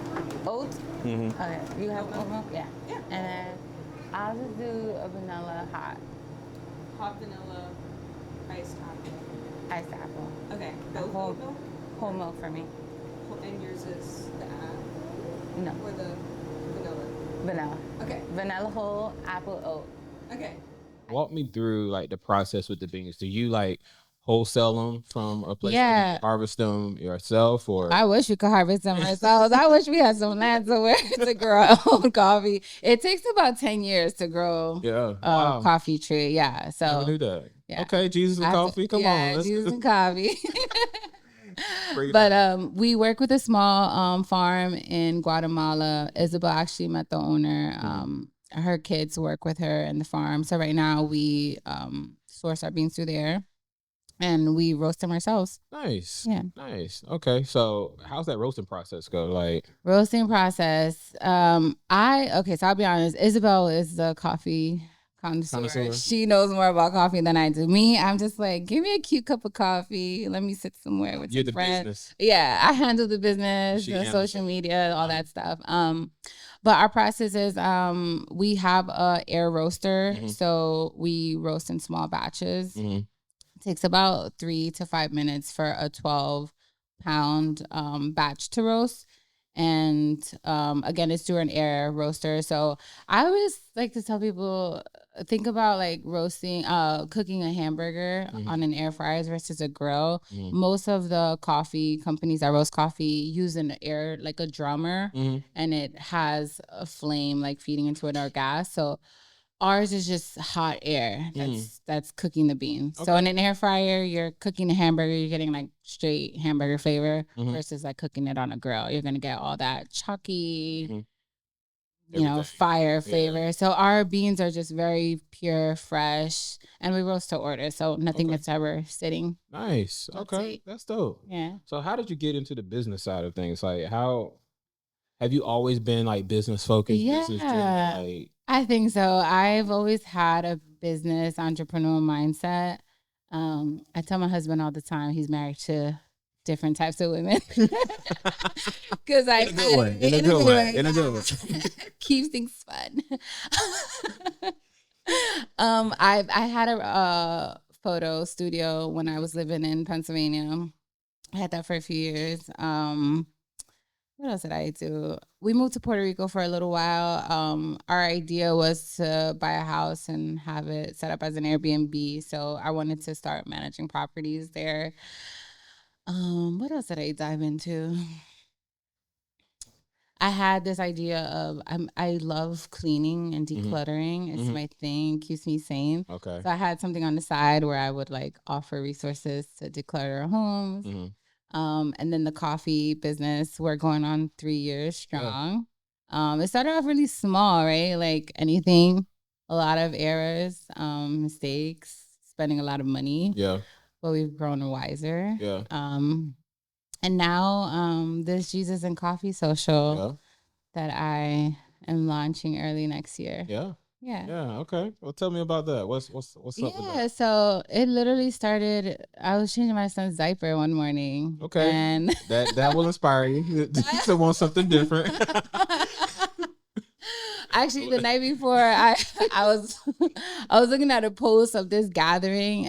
Oat? Okay. You have oat milk? Yeah. And then I'll just do a vanilla hot. Hot vanilla, iced apple. Iced apple. Okay. Whole milk? Whole milk for me. And yours is the apple? No. Or the vanilla? Vanilla. Okay. Vanilla whole, apple oat. Okay. Walk me through, like, the process with the beans. Do you, like, wholesale them from a place? Yeah. Harvest them yourself, or? I wish we could harvest them ourselves. I wish we had some land somewhere to grow our own coffee. It takes about 10 years to grow a coffee tree. Yeah. So never knew that. Yeah. Okay, Jesus and Coffee. Come on. Jesus and Coffee. But we work with a small farm in Guatemala. Isabel actually met the owner. Her kids work with her in the farm. So right now we source our beans through there, and we roast them ourselves. Nice. Yeah. Nice. Okay. So how's that roasting process go? Like, roasting process. So I'll be honest. Isabel is the coffee connoisseur. She knows more about coffee than I do. Me, I'm just like, give me a cute cup of coffee. Let me sit somewhere with some friends. Business. Yeah, I handle the business, the social media, all that stuff. But our process is we have a air roaster, so we roast in small batches. It takes about 3 to 5 minutes for a 12-pound batch to roast. And again, it's through an air roaster. So I always like to tell people, think about like cooking a hamburger on an air fryer versus a grill. Most of the coffee companies that roast coffee use an air, like a drummer, and it has a flame like feeding into it or gas. So ours is just hot air that's cooking the beans. Okay. So in an air fryer, you're cooking a hamburger, you're getting like straight hamburger flavor versus like cooking it on a grill. You're going to get all that chalky, fire flavor. Yeah. So our beans are just very pure, fresh, and we roast to order. So nothing that's ever sitting. Nice. Okay. That's dope. Yeah. So how did you get into the business side of things? Like, how have you always been like business focused? Yeah. Business driven, like, I think so. I've always had a business entrepreneur mindset. I tell my husband all the time he's married to different types of women. Because in a good way. Keeps things fun. I had a photo studio when I was living in Pennsylvania. I had that for a few years. What else did I do? We moved to Puerto Rico for a little while. Our idea was to buy a house and have it set up as an Airbnb. So I wanted to start managing properties there. What else did I dive into? I had this idea of I love cleaning and decluttering. It's my thing, keeps me sane. Okay. So I had something on the side where I would like offer resources to declutter our homes. And then the coffee business, we're going on 3 years strong. It started off really small, right? Like anything, a lot of errors, mistakes, spending a lot of money. Yeah. But we've grown wiser. Yeah. And now this Jesus and Coffee Social that I am launching early next year. Yeah. Yeah. Yeah. Okay. Well, tell me about that. What's up with Yeah, that? so it literally started. I was changing my son's diaper one morning. Okay. And That will inspire you to want something different. actually, the night before, I was I was looking at a post of this gathering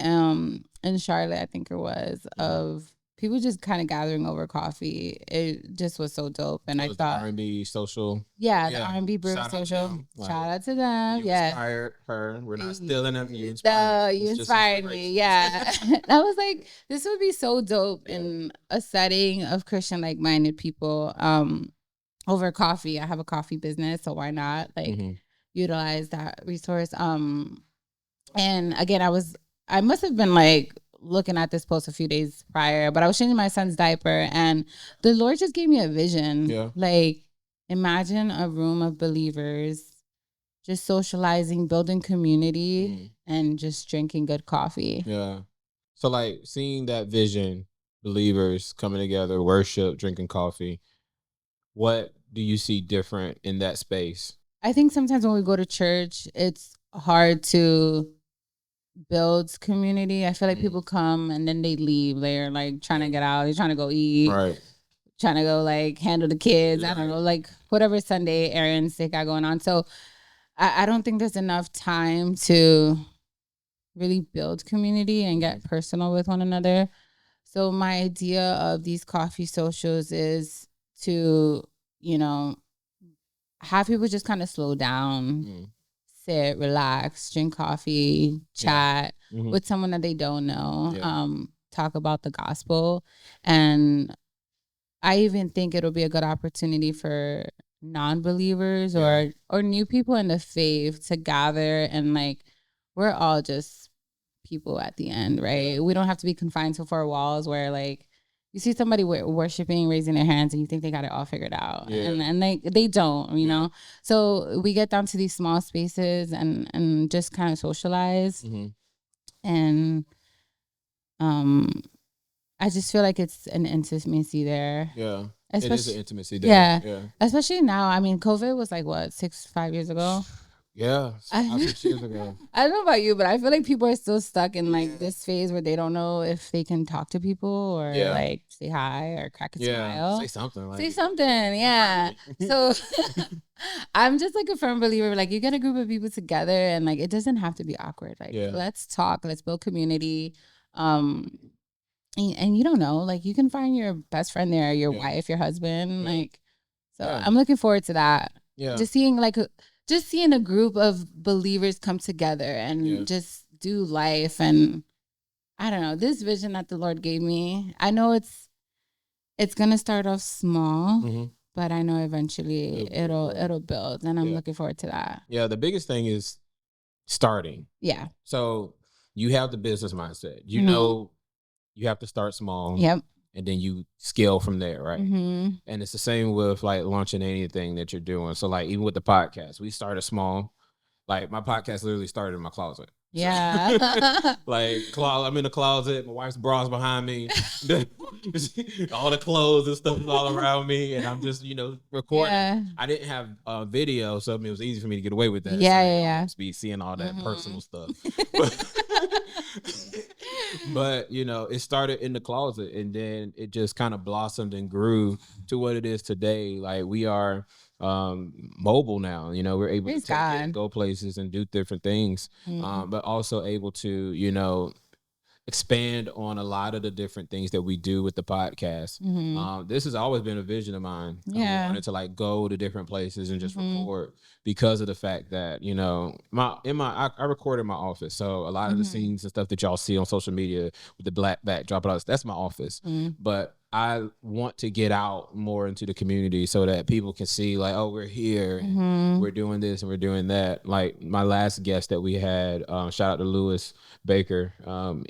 in Charlotte, I think it was, of people just kind of gathering over coffee. It just was so dope, and I The thought, R&B social. yeah, the Yeah. R&B Brew Shout out to Social. them. Like, Shout out to them. You Yeah. inspired her. We're not stealing them. You inspired. You It's just inspired me. inspiration. Yeah. I was like, this would be so dope in a setting of Christian like-minded people. Over coffee. I have a coffee business, so why not utilize that resource? And again, I must have been like looking at this post a few days prior, but I was changing my son's diaper and the Lord just gave me a vision. Yeah. Like, imagine a room of believers just socializing, building community, and just drinking good coffee. Yeah. So like seeing that vision, believers coming together, worship, drinking coffee, what do you see different in that space? I think sometimes when we go to church, it's hard to build community. I feel like people come and then they leave. They're like trying to get out. They're trying to go eat. Right. Trying to go like handle the kids. I don't know, like whatever Sunday errands they got going on. So I don't think there's enough time to really build community and get personal with one another. So my idea of these coffee socials is to, have people just kind of slow down, sit, relax, drink coffee, chat with someone that they don't know, talk about the gospel. And I even think it'll be a good opportunity for non-believers or new people in the faith to gather, and like we're all just people at the end, right? We don't have to be confined to four walls where like you see somebody worshiping, raising their hands, and you think they got it all figured out, and they don't, know. So we get down to these small spaces and just kind of socialize, and I just feel like it's an intimacy there. Yeah. Especially, it is an intimacy there. Yeah. Especially now. I mean, COVID was like, what, 5 years ago? Yeah. 6 years ago. I don't know about you, but I feel like people are still stuck in like this phase where they don't know if they can talk to people or like say hi or crack a smile. Say something. Say something. Yeah. So I'm just like a firm believer. Like you get a group of people together and like it doesn't have to be awkward. Like let's talk. Let's build community. And you don't know, like you can find your best friend there, your wife, your husband, like. So I'm looking forward to that. Yeah, just seeing a group of believers come together and just do life. And I don't know, this vision that the Lord gave me. I know it's gonna start off small, but I know eventually it'll build, and I'm looking forward to that. Yeah, the biggest thing is starting. Yeah. So you have the business mindset. You know. You have to start small. Yep. And then you scale from there, right? Mm-hmm. And it's the same with like launching anything that you're doing. So like even with the podcast, we started small. Like my podcast literally started in my closet. Yeah. Like I'm in the closet. My wife's bra's behind me. All the clothes and stuff is all around me, and I'm just recording. Yeah. I didn't have video, so it was easy for me to get away with that. Yeah. Just be seeing all that personal stuff. But it started in the closet, and then it just kind of blossomed and grew to what it is today. Like we are mobile now. We're able to take it, go places and do different things, but also able to expand on a lot of the different things that we do with the podcast. This has always been a vision of mine. I wanted to like go to different places and just record, because of the fact that I record in my office, so a lot of the scenes and stuff that y'all see on social media with the black backdrop, that's my office. But I want to get out more into the community so that people can see like, oh, we're here, and we're doing this and we're doing that. Like my last guest that we had, shout out to Lewis Baker.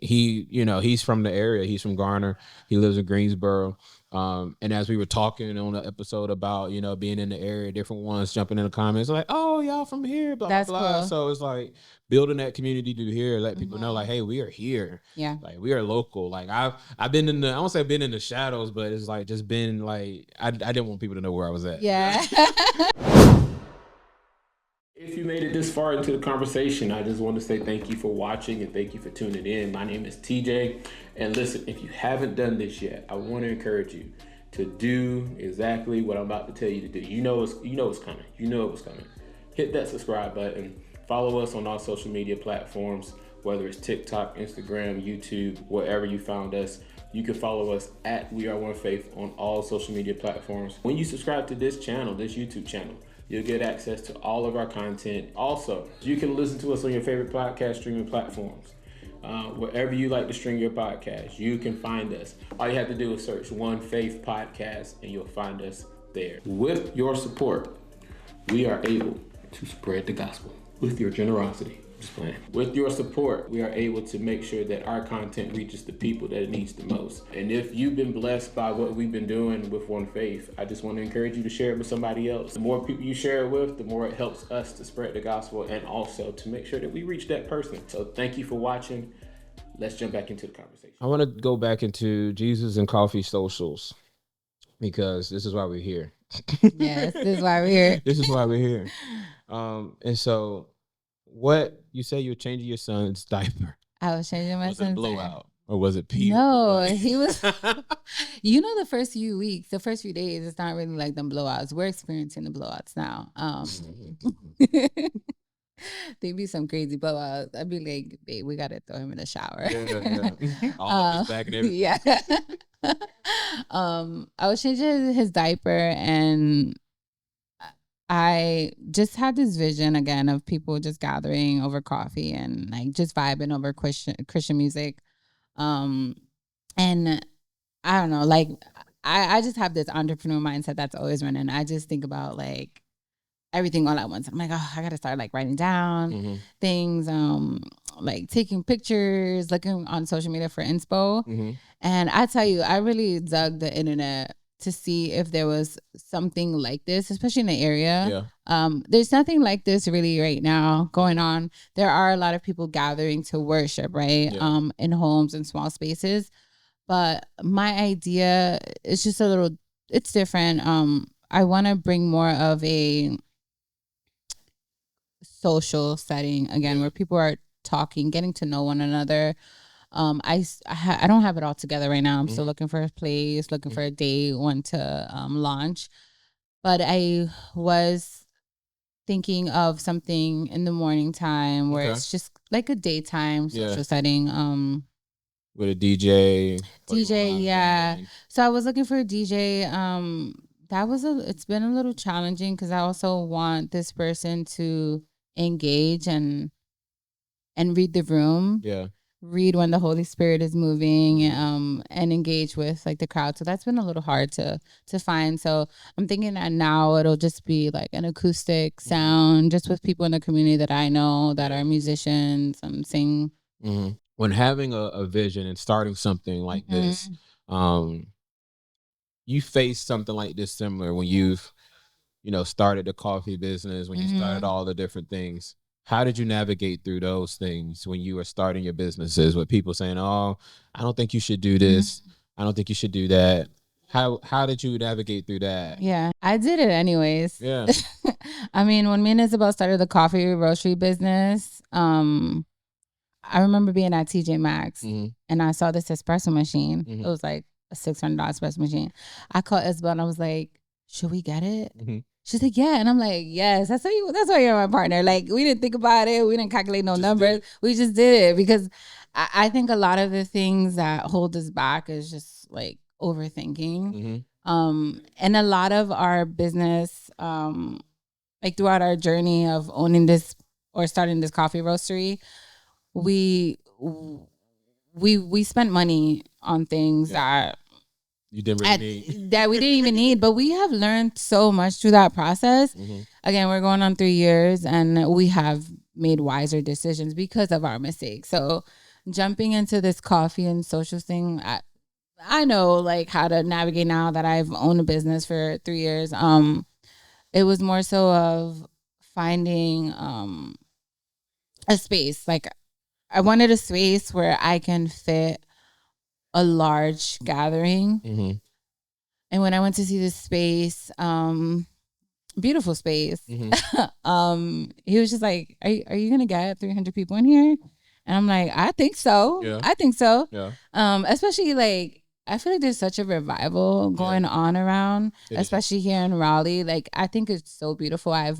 He's from the area. He's from Garner. He lives in Greensboro. And as we were talking on the episode about, being in the area, different ones jumping in the comments like, oh, y'all from here, blah, that's blah, blah. Cool. So it's like building that community to here, let people know like, hey, we are here. Yeah. Like we are local. Like I've been I won't say I've been in the shadows, but it's like just been like, I didn't want people to know where I was at. Yeah. If you made it this far into the conversation, I just want to say thank you for watching and thank you for tuning in. My name is TJ. And listen, if you haven't done this yet, I want to encourage you to do exactly what I'm about to tell you to do. You know it's coming. You know it was coming. Hit that subscribe button. Follow us on all social media platforms, whether it's TikTok, Instagram, YouTube, wherever you found us. You can follow us at We Are OneFaith on all social media platforms. When you subscribe to this channel, this YouTube channel, you'll get access to all of our content. Also, you can listen to us on your favorite podcast streaming platforms. Wherever you like to stream your podcast, you can find us. All you have to do is search OneFaith Podcast and you'll find us there. With your support, we are able to spread the gospel. With your generosity. Just playing. With your support, we are able to make sure that our content reaches the people that it needs the most. And if you've been blessed by what we've been doing with OneFaith, I just want to encourage you to share it with somebody else. The more people you share it with, the more it helps us to spread the gospel and also to make sure that we reach that person. So thank you for watching. Let's jump back into the conversation. I want to go back into Jesus and Coffee socials because this is why we're here. Yes, this is why we're here. This is why we're here. And so what you say you're changing your son's diaper? I was changing my son's blowout or was it pee? No, he was. The first few weeks, the first few days, it's not really like them blowouts. We're experiencing the blowouts now. There'd be some crazy blowouts. I'd be like, babe, we gotta throw him in the shower. Yeah. All his back and everything. Yeah. I was changing his diaper and I just had this vision again of people just gathering over coffee and like just vibing over Christian music. And I don't know, like I just have this entrepreneur mindset that's always running. I just think about like everything all at once. I'm like, oh, I gotta start like writing down things, like taking pictures, looking on social media for inspo. And I tell you, I really dug the internet to see if there was something like this, especially in the area. Yeah. There's nothing like this really right now going on. There are a lot of people gathering to worship, right? Yeah. In homes and small spaces. But my idea is just it's different. I want to bring more of a social setting again, where people are talking, getting to know one another. I don't have it all together right now. I'm still looking for a place, looking for a day, one to launch. But I was thinking of something in the morning time where it's just like a daytime social setting. With a DJ. Yeah. So I was looking for a DJ. It's been a little challenging because I also want this person to engage and read the room. Yeah. Read when the Holy Spirit is moving, and engage with like the crowd. So that's been a little hard to find. So I'm thinking that now it'll just be like an acoustic sound, just with people in the community that I know that are musicians and sing. When having a vision and starting something like this, you face something like this similar when you've, started the coffee business, when you started all the different things. How did you navigate through those things when you were starting your businesses with people saying, oh, I don't think you should do this. I don't think you should do that. How did you navigate through that? Yeah, I did it anyways. Yeah. I mean, when me and Isabel started the coffee roastery business, I remember being at TJ Maxx and I saw this espresso machine. It was like a $600 espresso machine. I called Isabel and I was like, should we get it? She's like, yeah. And I'm like, yes, that's why you're my partner. Like, we didn't think about it. We didn't calculate no numbers. We just did it because I think a lot of the things that hold us back is just like overthinking. And a lot of our business, like throughout our journey of owning this or starting this coffee roastery, we spent money on things that you didn't really need. That we didn't even need, but we have learned so much through that process. Again, we're going on 3 years and we have made wiser decisions because of our mistakes. So jumping into this coffee and social thing, I know like how to navigate now that I've owned a business for 3 years. It was more so of finding a space. Like I wanted a space where I can fit a large gathering. And when I went to see this space, beautiful space. Mm-hmm. He was just like, are you gonna get 300 people in here? And I'm like, I think so. Yeah. I think so. Yeah. Especially like, I feel like there's such a revival going on around, especially here in Raleigh. Like, I think it's so beautiful. I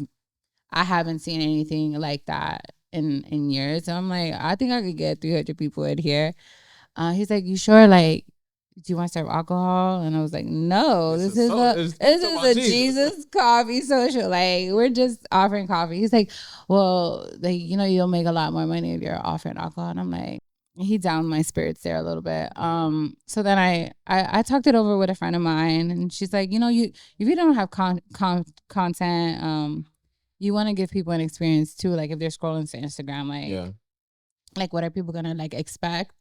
haven't seen anything like that in years. So I'm like, I think I could get 300 people in here. He's like, you sure? Like, do you want to serve alcohol? And I was like, no, this is a Jesus coffee social. Like, we're just offering coffee. He's like, well, like, you'll make a lot more money if you're offering alcohol. And I'm like, he downed my spirits there a little bit. So then I talked it over with a friend of mine, and she's like, if you don't have content, you want to give people an experience too. Like, if they're scrolling to Instagram, like what are people gonna like expect?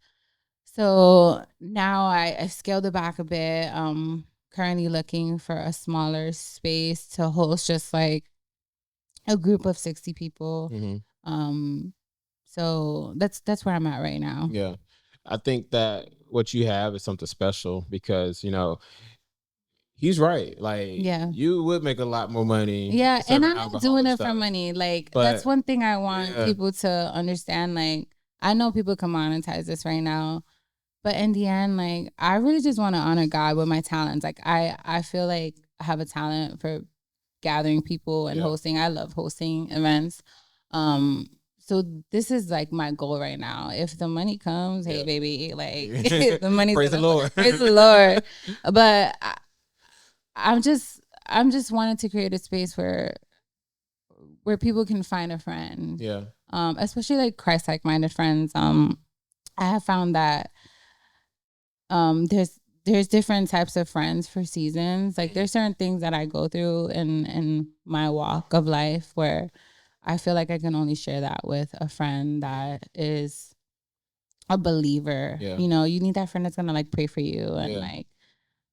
So now I scaled it back a bit. Currently looking for a smaller space to host just like a group of 60 people. Mm-hmm. So that's where I'm at right now. Yeah. I think that what you have is something special because, he's right. Like, you would make a lot more money. Yeah, and I'm not doing it for money. Like, that's one thing I want people to understand. Like, I know people can monetize this right now, but in the end, like, I really just want to honor God with my talents. Like, I feel like I have a talent for gathering people and hosting. I love hosting events. So this is like my goal right now. If the money comes, hey baby, like the money's praise the Lord. Praise the Lord. But I'm just wanting to create a space where people can find a friend. Yeah. Especially like Christ-like minded friends. I have found that there's different types of friends for seasons. Like, there's certain things that I go through in my walk of life where I feel like I can only share that with a friend that is a believer. Yeah. You need that friend that's gonna like pray for you and like,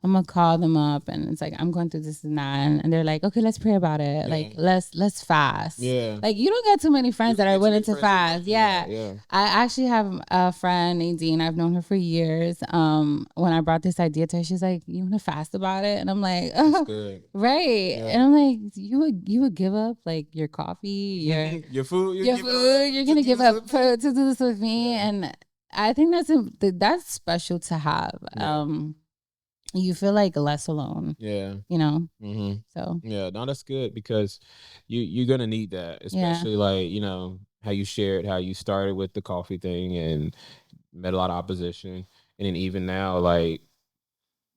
I'm gonna call them up and it's like, I'm going through this and that, and they're like, okay, let's pray about it. Like, let's fast. Yeah. Like, you don't get too many friends that are willing to fast. Yeah. I actually have a friend, Nadine. I've known her for years. When I brought this idea to her, she's like, you want to fast about it? And I'm like, oh, good. Right. Yeah. And I'm like, you would give up like your coffee, your food, you're gonna give up to do this with me. And I think that's special to have. You feel like less alone. Yeah. Mm-hmm. So no, that's good because you're gonna need that, especially like how you shared how you started with the coffee thing and met a lot of opposition, and then even now like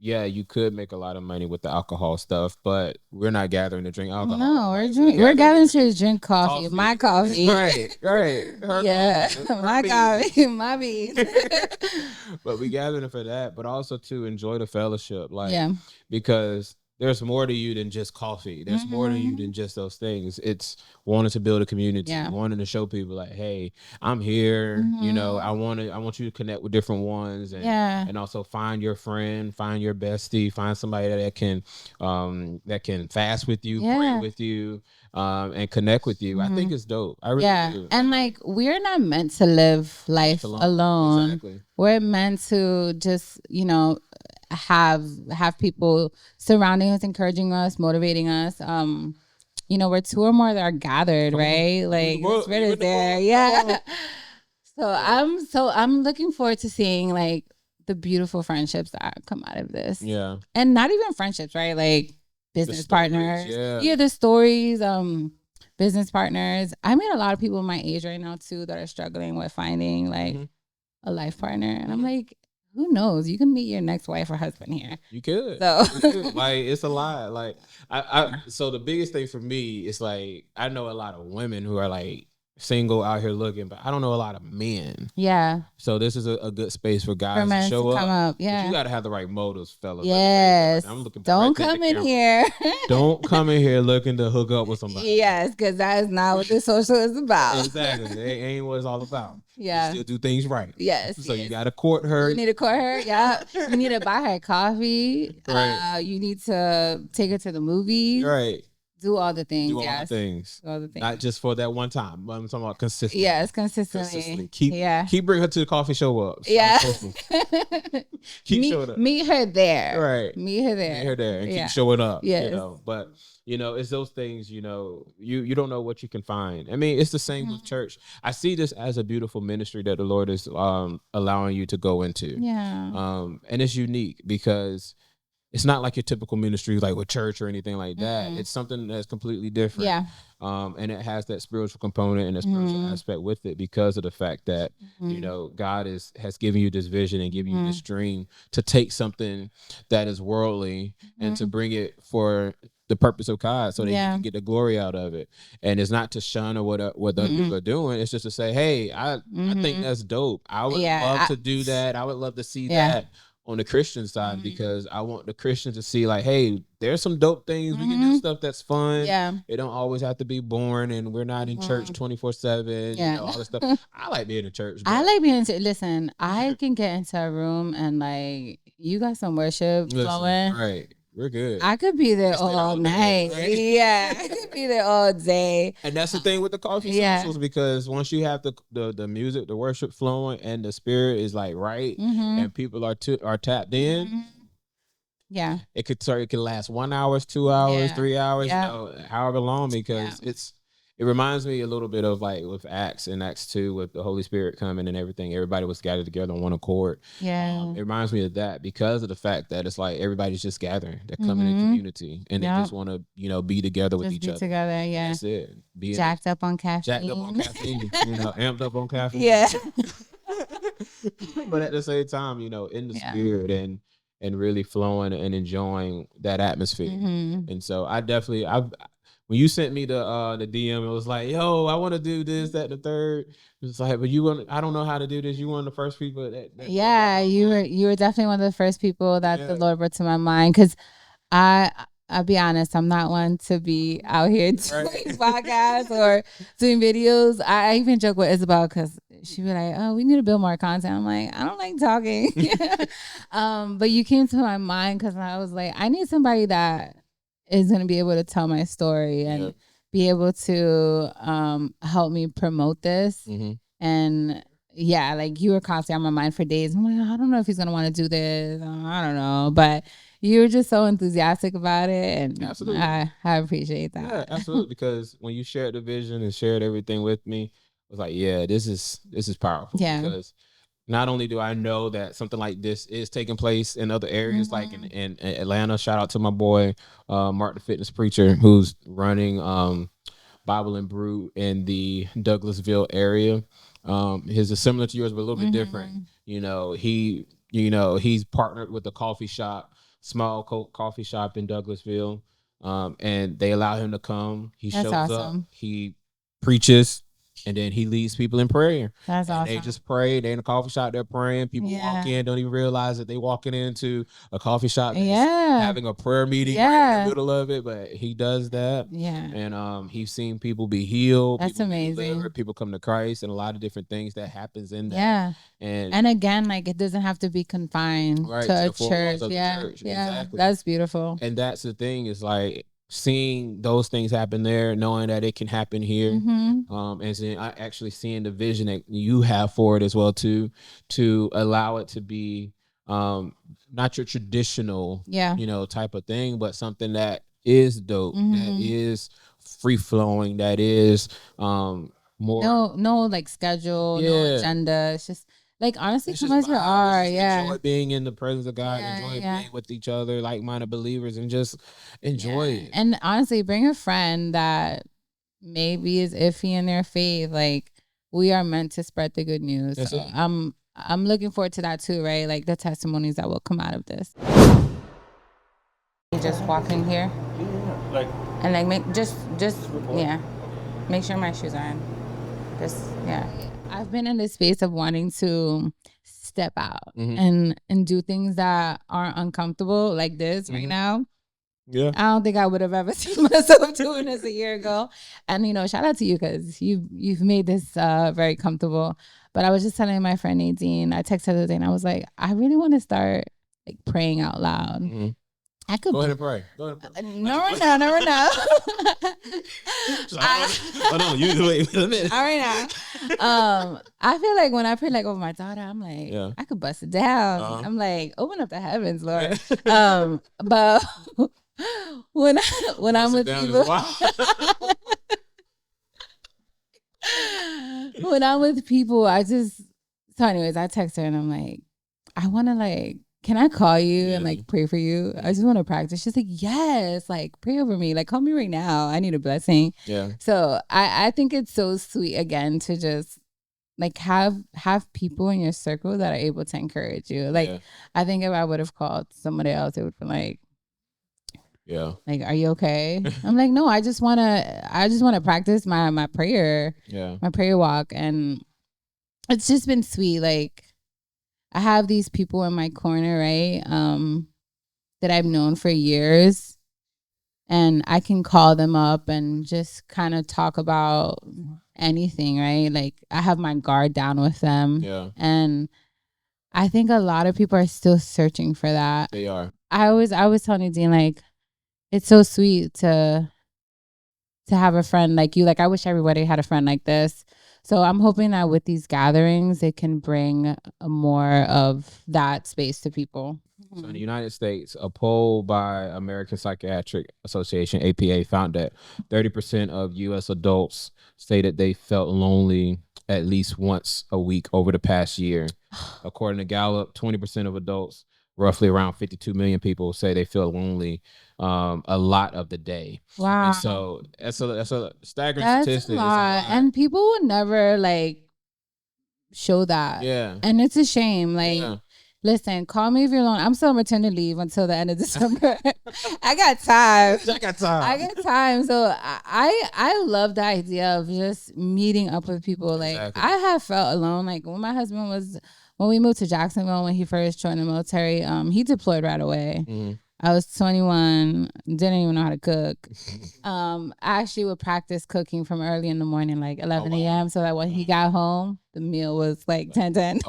you could make a lot of money with the alcohol stuff, but we're not gathering to drink alcohol. No, we're gathering to drink coffee. My coffee. Right. Yeah, my coffee, my beans. But we gathering for that, but also to enjoy the fellowship, because there's more to you than just coffee. There's more to you than just those things. It's wanting to build a community, wanting to show people like, hey, I'm here. I want you to connect with different ones, and also find your friend, find your bestie, find somebody that can fast with you, pray with you, and connect with you. I think it's dope. I really do. And like, we're not meant to live life alone. Exactly. We're meant to just have people surrounding us, encouraging us, motivating us. Where two or more that are gathered, right? Like, the Spirit is there. Yeah. So I'm looking forward to seeing like the beautiful friendships that come out of this. Yeah. And not even friendships, right? Like business partners. Yeah. The stories, business partners. I meet a lot of people my age right now too that are struggling with finding like a life partner. And I'm like, who knows? You can meet your next wife or husband here. You could. So like, it's a lot. Like, so the biggest thing for me is like, I know a lot of women who are like single out here looking, but I don't know a lot of men. Yeah. So this is a good space for guys to show up. Come up. Yeah. But you got to have the right motives, fellas. Yes. I'm looking. Don't come in here. Don't come in here looking to hook up with somebody. Yes, because that is not what this social is about. Exactly. It ain't what it's all about. Yeah. You still do things right. Yes. So you got to court her. You need to court her. Yeah. You need to buy her coffee. Right. You need to take her to the movies. Right. Do all the things. Do all the Yes. things. Do all the things. Not just for that one time. But I'm talking about consistently. Yes, consistently. Keep bringing her to the coffee show ups. Yeah. Keep showing up. Meet her there. Right. Meet her there. And keep showing up. Yes. You know, but you know, it's those things, you know, you don't know what you can find. I mean, it's the same with church. I see this as a beautiful ministry that the Lord is allowing you to go into. Yeah. And it's unique because it's not like your typical ministry, like with church or anything like that. It's something that's completely different. Yeah. And it has that spiritual component and a spiritual aspect with it because of the fact that, you know, God has given you this vision and given you this dream to take something that is worldly and to bring it for the purpose of God so that you can get the glory out of it. And it's not to shun or what the people are doing. It's just to say, hey, I think that's dope. I would love to do that. I would love to see that on the Christian side because I want the Christians to see like, hey, there's some dope things. We can do stuff that's fun. Yeah. It don't always have to be boring and we're not in church 24/7. Yeah. You know, all this stuff. I like being in church. I like being in listen, I can get into a room and like you got some worship flowing. Right. We're good. I could be there all night. Right? Yeah. I could be there all day. And that's the thing with the coffee socials because once you have the music, the worship flowing and the spirit is like right and people are tapped in. Yeah. It could last 1 hour, 2 hours, 3 hours, you know, however long because it reminds me a little bit of like with Acts 2 with the Holy Spirit coming and everything. Everybody was gathered together on one accord. Yeah. It reminds me of that because of the fact that it's like everybody's just gathering. They're coming in community and they just want to, you know, be together with each other. Together, yeah. That's it. Jacked up on caffeine. You know, amped up on caffeine. Yeah. But at the same time, you know, in the spirit and really flowing and enjoying that atmosphere. And so when you sent me the DM, it was like, yo, I want to do this, that, and the third. It's like, but I don't know how to do this. You one of the first people you were definitely one of the first people that the Lord brought to my mind. Cause I'll be honest, I'm not one to be out here doing podcasts or doing videos. I even joke with Isabel because she'd be like, oh, we need to build more content. I'm like, I don't like talking. But you came to my mind because I was like, I need somebody that is going to be able to tell my story and be able to help me promote this. And yeah, like you were constantly on my mind for days. I'm like, I don't know if he's going to want to do this. I don't know. But you were just so enthusiastic about it. And absolutely. I appreciate that. Yeah, absolutely. Because when you shared the vision and shared everything with me, I was like, yeah, this is powerful. Yeah. Because not only do I know that something like this is taking place in other areas, like in Atlanta. Shout out to my boy, Mark the Fitness Preacher, who's running Bible and Brew in the Douglasville area. His is similar to yours, but a little bit different. You know, he's partnered with a coffee shop, small coffee shop in Douglasville, and they allow him to come. He shows up, he preaches. And then he leads people in prayer. That's awesome. They just pray. They're in a coffee shop. They're praying. People walk in, don't even realize that they walking into a coffee shop. Having a prayer meeting right in the middle of it. But he does that. Yeah. And he's seen people be healed. That's amazing. People come to Christ and a lot of different things that happens in that. Yeah. And again, like it doesn't have to be confined to a church. Yeah. Exactly. That's beautiful. And that's the thing is like, seeing those things happen there, knowing that it can happen here, and then I actually seeing the vision that you have for it as well too, to allow it to be not your traditional, you know, type of thing, but something that is dope, that is free flowing, that is more no like schedule, no agenda. It's just like honestly, come as you are, enjoy being in the presence of God, enjoy being with each other, like-minded believers, and just enjoy it. And honestly, bring a friend that maybe is iffy in their faith. Like we are meant to spread the good news. So I'm looking forward to that too, right? Like the testimonies that will come out of this. You just walk in here, and like make just make sure my shoes are on. I've been in this space of wanting to step out and do things that are uncomfortable like this right now. Yeah. I don't think I would have ever seen myself doing this a year ago. And, you know, shout out to you because you've made this very comfortable. But I was just telling my friend Nadine, I texted her the other day and I was like, I really want to start like praying out loud. I could. Go ahead and pray. Go ahead and pray. No, right now. Hold on, you wait a minute. All right now. I feel like when I pray like over my daughter, I'm like, I could bust it down. I'm like, open up the heavens, Lord. But when I'm with people, when I'm with people, so anyways, I text her and I'm like, I want to like, can I call you and like pray for you? I just want to practice. She's like, yes, like pray over me. Like call me right now. I need a blessing. Yeah. So I think it's so sweet again to just like have people in your circle that are able to encourage you. Like I think if I would have called somebody else, it would be like, like, are you okay? I'm like, no, I just wanna practice my prayer. Yeah. My prayer walk. And it's just been sweet. Like I have these people in my corner, right? That I've known for years. And I can call them up and just kind of talk about anything, right? Like I have my guard down with them. Yeah. And I think a lot of people are still searching for that. They are. I was telling Nadine, like, it's so sweet to have a friend like you. Like I wish everybody had a friend like this. So I'm hoping that with these gatherings, it can bring more of that space to people. So in the United States, a poll by American Psychiatric Association, APA, found that 30% of U.S. adults stated they felt lonely at least once a week over the past year. According to Gallup, 20% of adults, roughly around 52 million people, say they feel lonely a lot of the day. Wow. And so that's a staggering statistic. A lot. And people would never like show that. Yeah. And it's a shame. Like, listen, call me if you're alone. I'm still on maternity leave until the end of December. I got time. So I love the idea of just meeting up with people. Like I have felt alone. Like when we moved to Jacksonville, when he first joined the military, he deployed right away. Mm-hmm. I was 21, didn't even know how to cook. I actually would practice cooking from early in the morning, like 11 a.m. So that when he got home, the meal was like 10:10.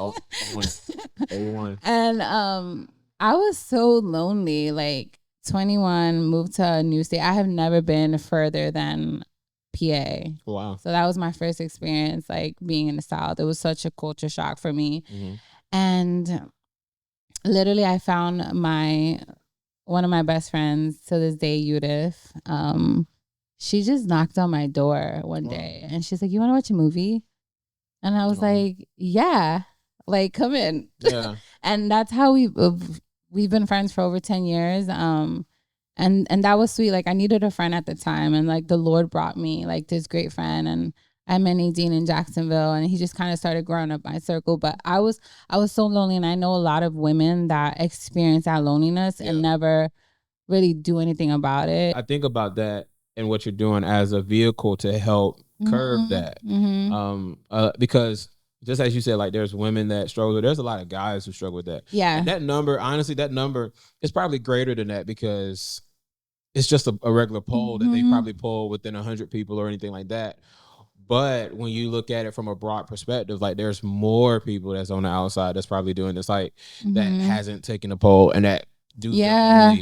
And I was so lonely, like 21, moved to a new state. I have never been further than PA. Wow. So that was my first experience, like being in the South. It was such a culture shock for me. Mm-hmm. And literally I found one of my best friends to this day, Judith. She just knocked on my door one day and she's like, you want to watch a movie? And I was like, yeah, like come in. Yeah. And that's how we've been friends for over 10 years. And that was sweet. Like I needed a friend at the time, and like the Lord brought me like this great friend, and I met Nadine in Jacksonville, and he just kind of started growing up my circle. But I was so lonely, and I know a lot of women that experience that loneliness and never really do anything about it. I think about that and what you're doing as a vehicle to help curb that. Mm-hmm. Because just as you said, like there's women that struggle. There's a lot of guys who struggle with that. Yeah. And that number, honestly, is probably greater than that, because it's just a regular poll that they probably poll within 100 people or anything like that. But when you look at it from a broad perspective, like there's more people that's on the outside that's probably doing this, like that hasn't taken a poll and that do. Yeah.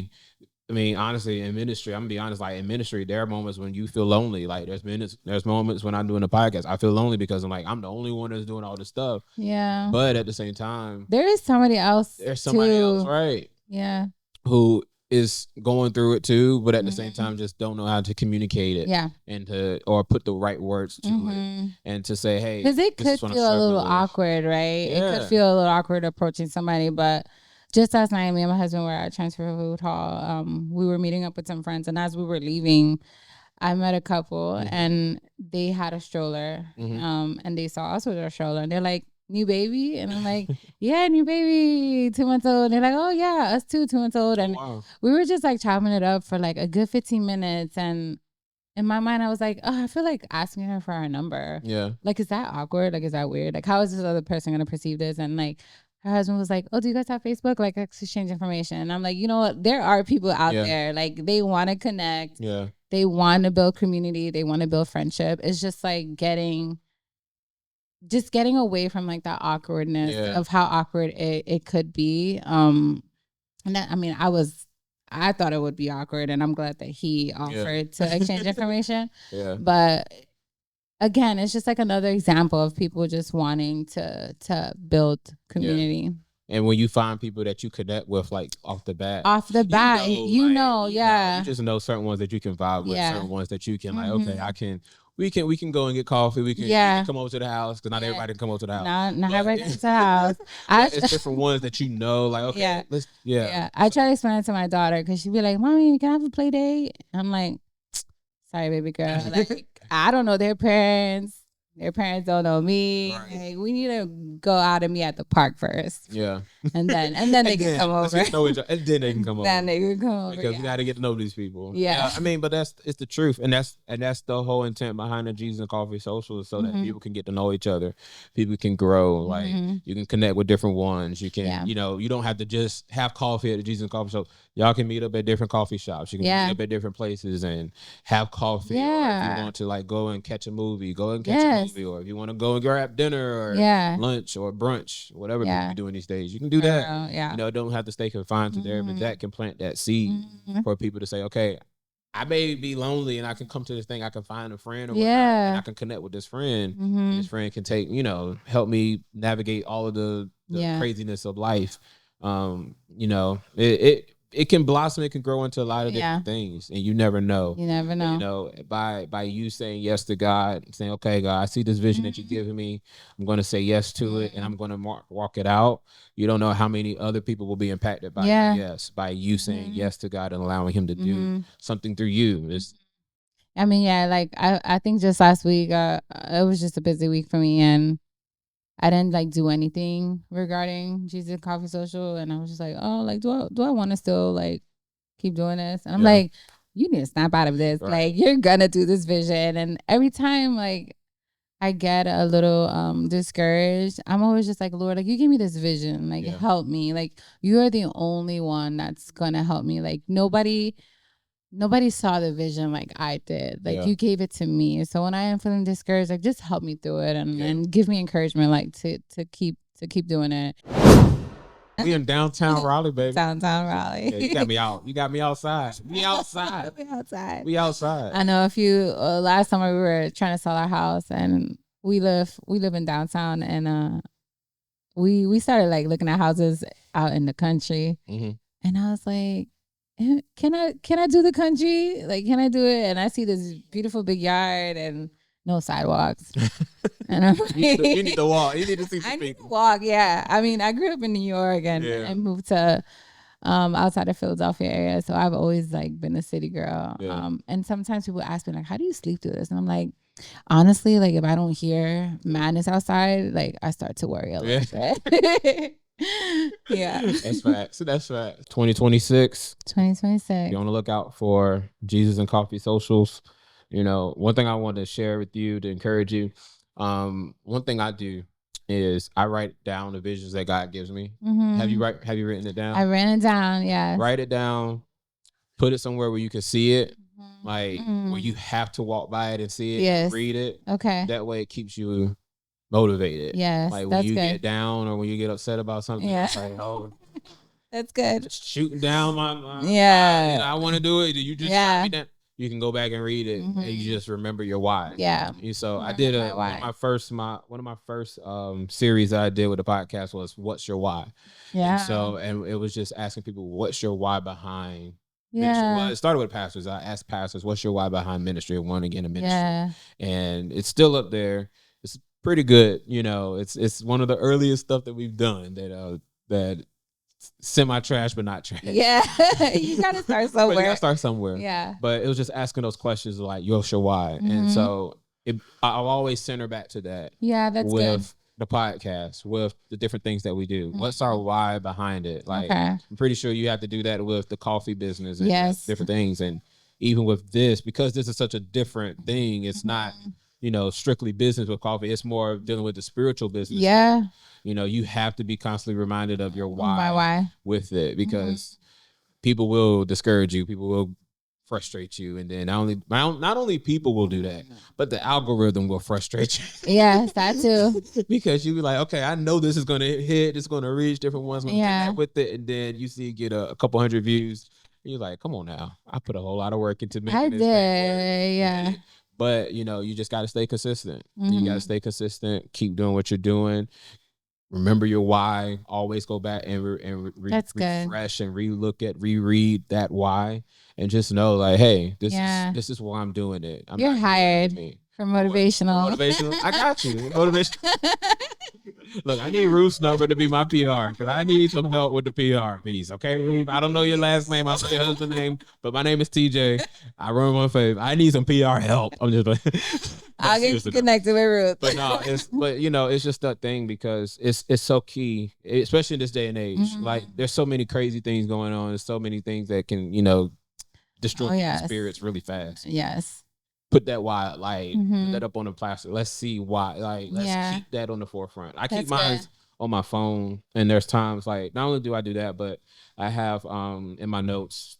I mean, honestly, in ministry, I'm gonna be honest, like in ministry, there are moments when you feel lonely. Like there's moments when I'm doing a podcast, I feel lonely because I'm the only one that's doing all this stuff. Yeah. But at the same time, there is somebody else. There's somebody else, right? Yeah. Who is going through it too, but at the same time just don't know how to communicate it. Yeah. Or put the right words to it and to say, hey, because it could feel a little awkward, right? Yeah. It could feel a little awkward approaching somebody, but just last night, me and my husband were at Transfer Food Hall. We were meeting up with some friends, and as we were leaving, I met a couple, and they had a stroller, and they saw us with our stroller, and they're like, new baby? And I'm like, yeah, new baby, 2 months old. And they're like, oh yeah, us too, 2 months old. And we were just like chopping it up for like a good 15 minutes, and in my mind, I was like, oh, I feel like asking her for our number. Yeah. Like, is that awkward? Like, is that weird? Like, how is this other person going to perceive this? And like, her husband was like, oh, do you guys have Facebook? Like, let's exchange information. And I'm like, you know what? There are people out there. Like, they want to connect. Yeah. They want to build community. They want to build friendship. It's just like getting away from like that awkwardness of how awkward it could be. And that, I mean, I was I thought it would be awkward, and I'm glad that he offered to exchange information. Yeah. But again, it's just like another example of people just wanting to build community. And when you find people that you connect with, like off the bat, you know, you just know certain ones that you can vibe with, certain ones that you can like, okay, we can go and get coffee. We can come over to the house because not everybody can come over to the house. Not everybody comes to the house. It's different ones that you know, like, okay, let's. I try to explain it to my daughter because she'd be like, "Mommy, can I have a play date?" I'm like, "Sorry, baby girl. Like, I don't know their parents. Their parents don't know me. Right. Like, we need to go out and meet at the park first. Yeah. And then they can come over. And then they can come over. Then they can come over. Because we got to get to know these people. Yeah. I mean, but it's the truth. And that's the whole intent behind the Jesus and Coffee Social, so that people can get to know each other. People can grow. Like, you can connect with different ones. You can, you don't have to just have coffee at the Jesus and Coffee Social. Y'all can meet up at different coffee shops. You can meet up at different places and have coffee. Or if you want to like go and catch a movie, go and catch a movie. Or if you want to go and grab dinner or lunch or brunch, whatever people are doing these days, you can do that. Don't have to stay confined to there, but that can plant that seed for people to say, okay, I may be lonely and I can come to this thing. I can find a friend or whatnot, and I can connect with this friend. And this friend can take, help me navigate all of the craziness of life. It can blossom. It can grow into a lot of different things, and you never know. You never know. By you saying yes to God, saying, "Okay, God, I see this vision that you're giving me. I'm going to say yes to it, and I'm going to walk it out." You don't know how many other people will be impacted by yes, by you saying yes to God and allowing Him to do something through you. I think just last week, it was just a busy week for me, and I didn't do anything regarding Jesus Coffee Social, and I was just like, oh, do I want to still keep doing this? And I'm like, you need to snap out of this. Right. Like, you're gonna do this vision. And every time I get a little discouraged, I'm always just like, Lord, you give me this vision, help me. You are the only one that's gonna help me. Nobody saw the vision like I did. You gave it to me. So when I am feeling discouraged, just help me through it and give me encouragement, to keep doing it. We in downtown Raleigh, baby. Downtown Raleigh. Yeah, you got me out. You got me outside. We outside. We outside. I know last summer we were trying to sell our house, and we live in downtown, and we started looking at houses out in the country, and I was like, can I do the country? Can I do it? And I see this beautiful big yard and no sidewalks. And I'm like, you need to walk. You need to see some people. I need to walk, yeah. I mean, I grew up in New York and I moved to outside of Philadelphia area. So I've always been a city girl. Yeah. And sometimes people ask me how do you sleep through this? And I'm like, honestly, if I don't hear madness outside, I start to worry a little bit. Yeah. That's facts. 2026. Be on the lookout for Jesus and Coffee Socials. One thing I want to share with you to encourage you. One thing I do is I write down the visions that God gives me. Have you written it down? I ran it down, yeah. Write it down. Put it somewhere where you can see it. Where you have to walk by it and see it, and read it. Okay. That way it keeps you motivated. Yes, when you get down or when you get upset about something, it's that's good. Just shooting down my I want to do it. You just shot me down. You can go back and read it, and you just remember your why. Yeah. So I did one of my first series I did with the podcast was "What's Your Why?" Yeah. And it was just asking people, "What's your why behind?" Yeah. Well, it started with pastors. I asked pastors, "What's your why behind ministry?" And one again in ministry. Yeah. And it's still up there. It's pretty good. It's one of the earliest stuff that we've done that semi-trash but not trash. Yeah. You gotta start somewhere. You gotta start somewhere. Yeah. But it was just asking those questions what's your why? And so I'll always center back to that. Yeah, that's with good. The podcast, with the different things that we do. What's our why behind it? I'm pretty sure you have to do that with the coffee business and different things. And even with this, because this is such a different thing, it's not strictly business with coffee. It's more dealing with the spiritual business. Yeah. You have to be constantly reminded of your why. My why. With it, because people will discourage you. People will frustrate you. And then not only people will do that, but the algorithm will frustrate you. Yes, that too. Because you be like, okay, I know this is going to hit. It's going to reach different ones. With it. And then you see get a couple hundred views. You're like, come on now. I put a whole lot of work into making I this did. thing work. Yeah. But, you just got to stay consistent. You got Mhm. to stay consistent. Keep doing what you're doing. Remember your why. Always go back and That's good. refresh and reread that why, and just know, like, hey, Yeah. this is why I'm doing it. I'm You're not doing it hired for me. for motivational. Motivational. I got you. Motivation. Look, I need Ruth's number to be my PR because I need some help with the PR piece. Okay, Ruth, I don't know your last name. I don't know your husband's name, but my name is TJ. I run OneFaith. I need some PR help. I'm just like, I'll get you connected with Ruth. But no, it's just that thing because it's so key, especially in this day and age. Mhm. Like, there's so many crazy things going on. There's so many things that can, destroy yes. spirits really fast. Yes. Put that why, like, Mhm. put that up on the plastic. Let's see why. Like, let's Yeah. keep that on the forefront. I That's keep mine good. on my phone, and there's times like not only do I do that, but I have in my notes.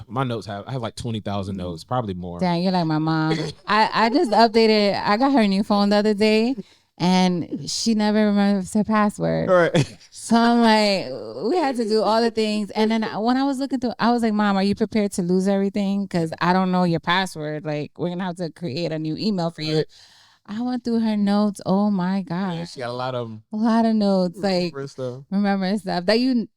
My notes I have like 20,000 notes, probably more. Dang, you're like my mom. I just updated. I got her new phone the other day, and she never remembers her password. All right. So I'm like, we had to do all the things. And then when I was looking through, I was like, Mom, are you prepared to lose everything? Because I don't know your password. Like, we're going to have to create a new email for you. I went through her notes. Oh my gosh. She got a lot of them. A lot of notes. Like, remember stuff that you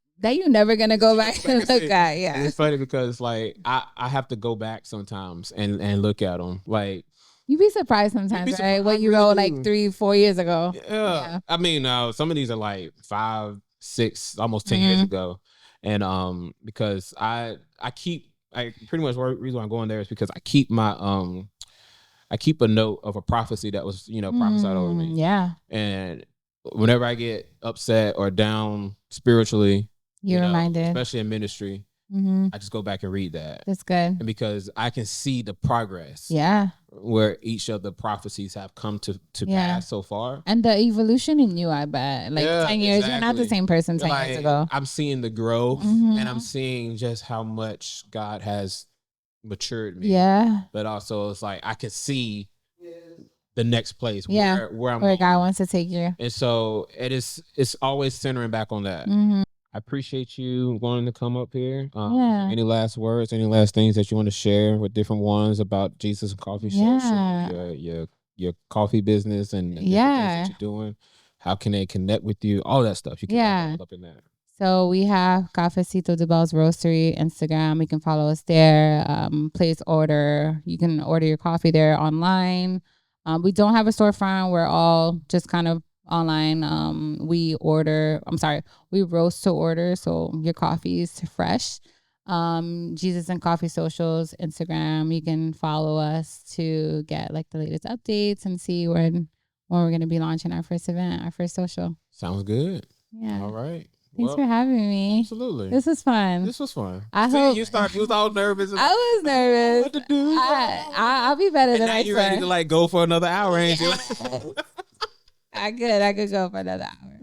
never going to go back and look at. Yeah. And it's funny because, like, I have to go back sometimes and look at them. Like, you'd be surprised sometimes, right? What you wrote like 3-4 years ago. Yeah. I mean, some of these are like 5, 6, almost 10 years ago. And because I pretty much the reason why I'm going there is because I keep a note of a prophecy that was, prophesied over me. Yeah. And whenever I get upset or down spiritually, you're reminded, especially in ministry, I just go back and read that. That's good. And because I can see the progress. Yeah. Where each of the prophecies have come to pass so far. And the evolution in you, I bet. Like 10 years, you're not the same person 10 years ago. I'm seeing the growth and I'm seeing just how much God has matured me. Yeah. But also it's like I can see the next place where God wants to take you. And so it's always centering back on that. I appreciate you wanting to come up here. Any last words, any last things that you want to share with different ones about Jesus and Coffee Social, your coffee business and the things that you're doing? How can they connect with you? All that stuff. You can all up in that. So we have Cafecito Debelles Roastery, Instagram. You can follow us there. Place order. You can order your coffee there online. We don't have a storefront. We're all just kind of online. We roast to order, so your coffee is fresh. Jesus and Coffee Socials, Instagram. You can follow us to get like the latest updates and see when we're going to be launching our first event, our first social. Sounds good. Yeah. All right. Thanks for having me. Absolutely. This was fun. I hope you was all nervous. I was nervous. What to do? I'll be better than I you ready to like go for another hour, ain't you? I could go for another hour.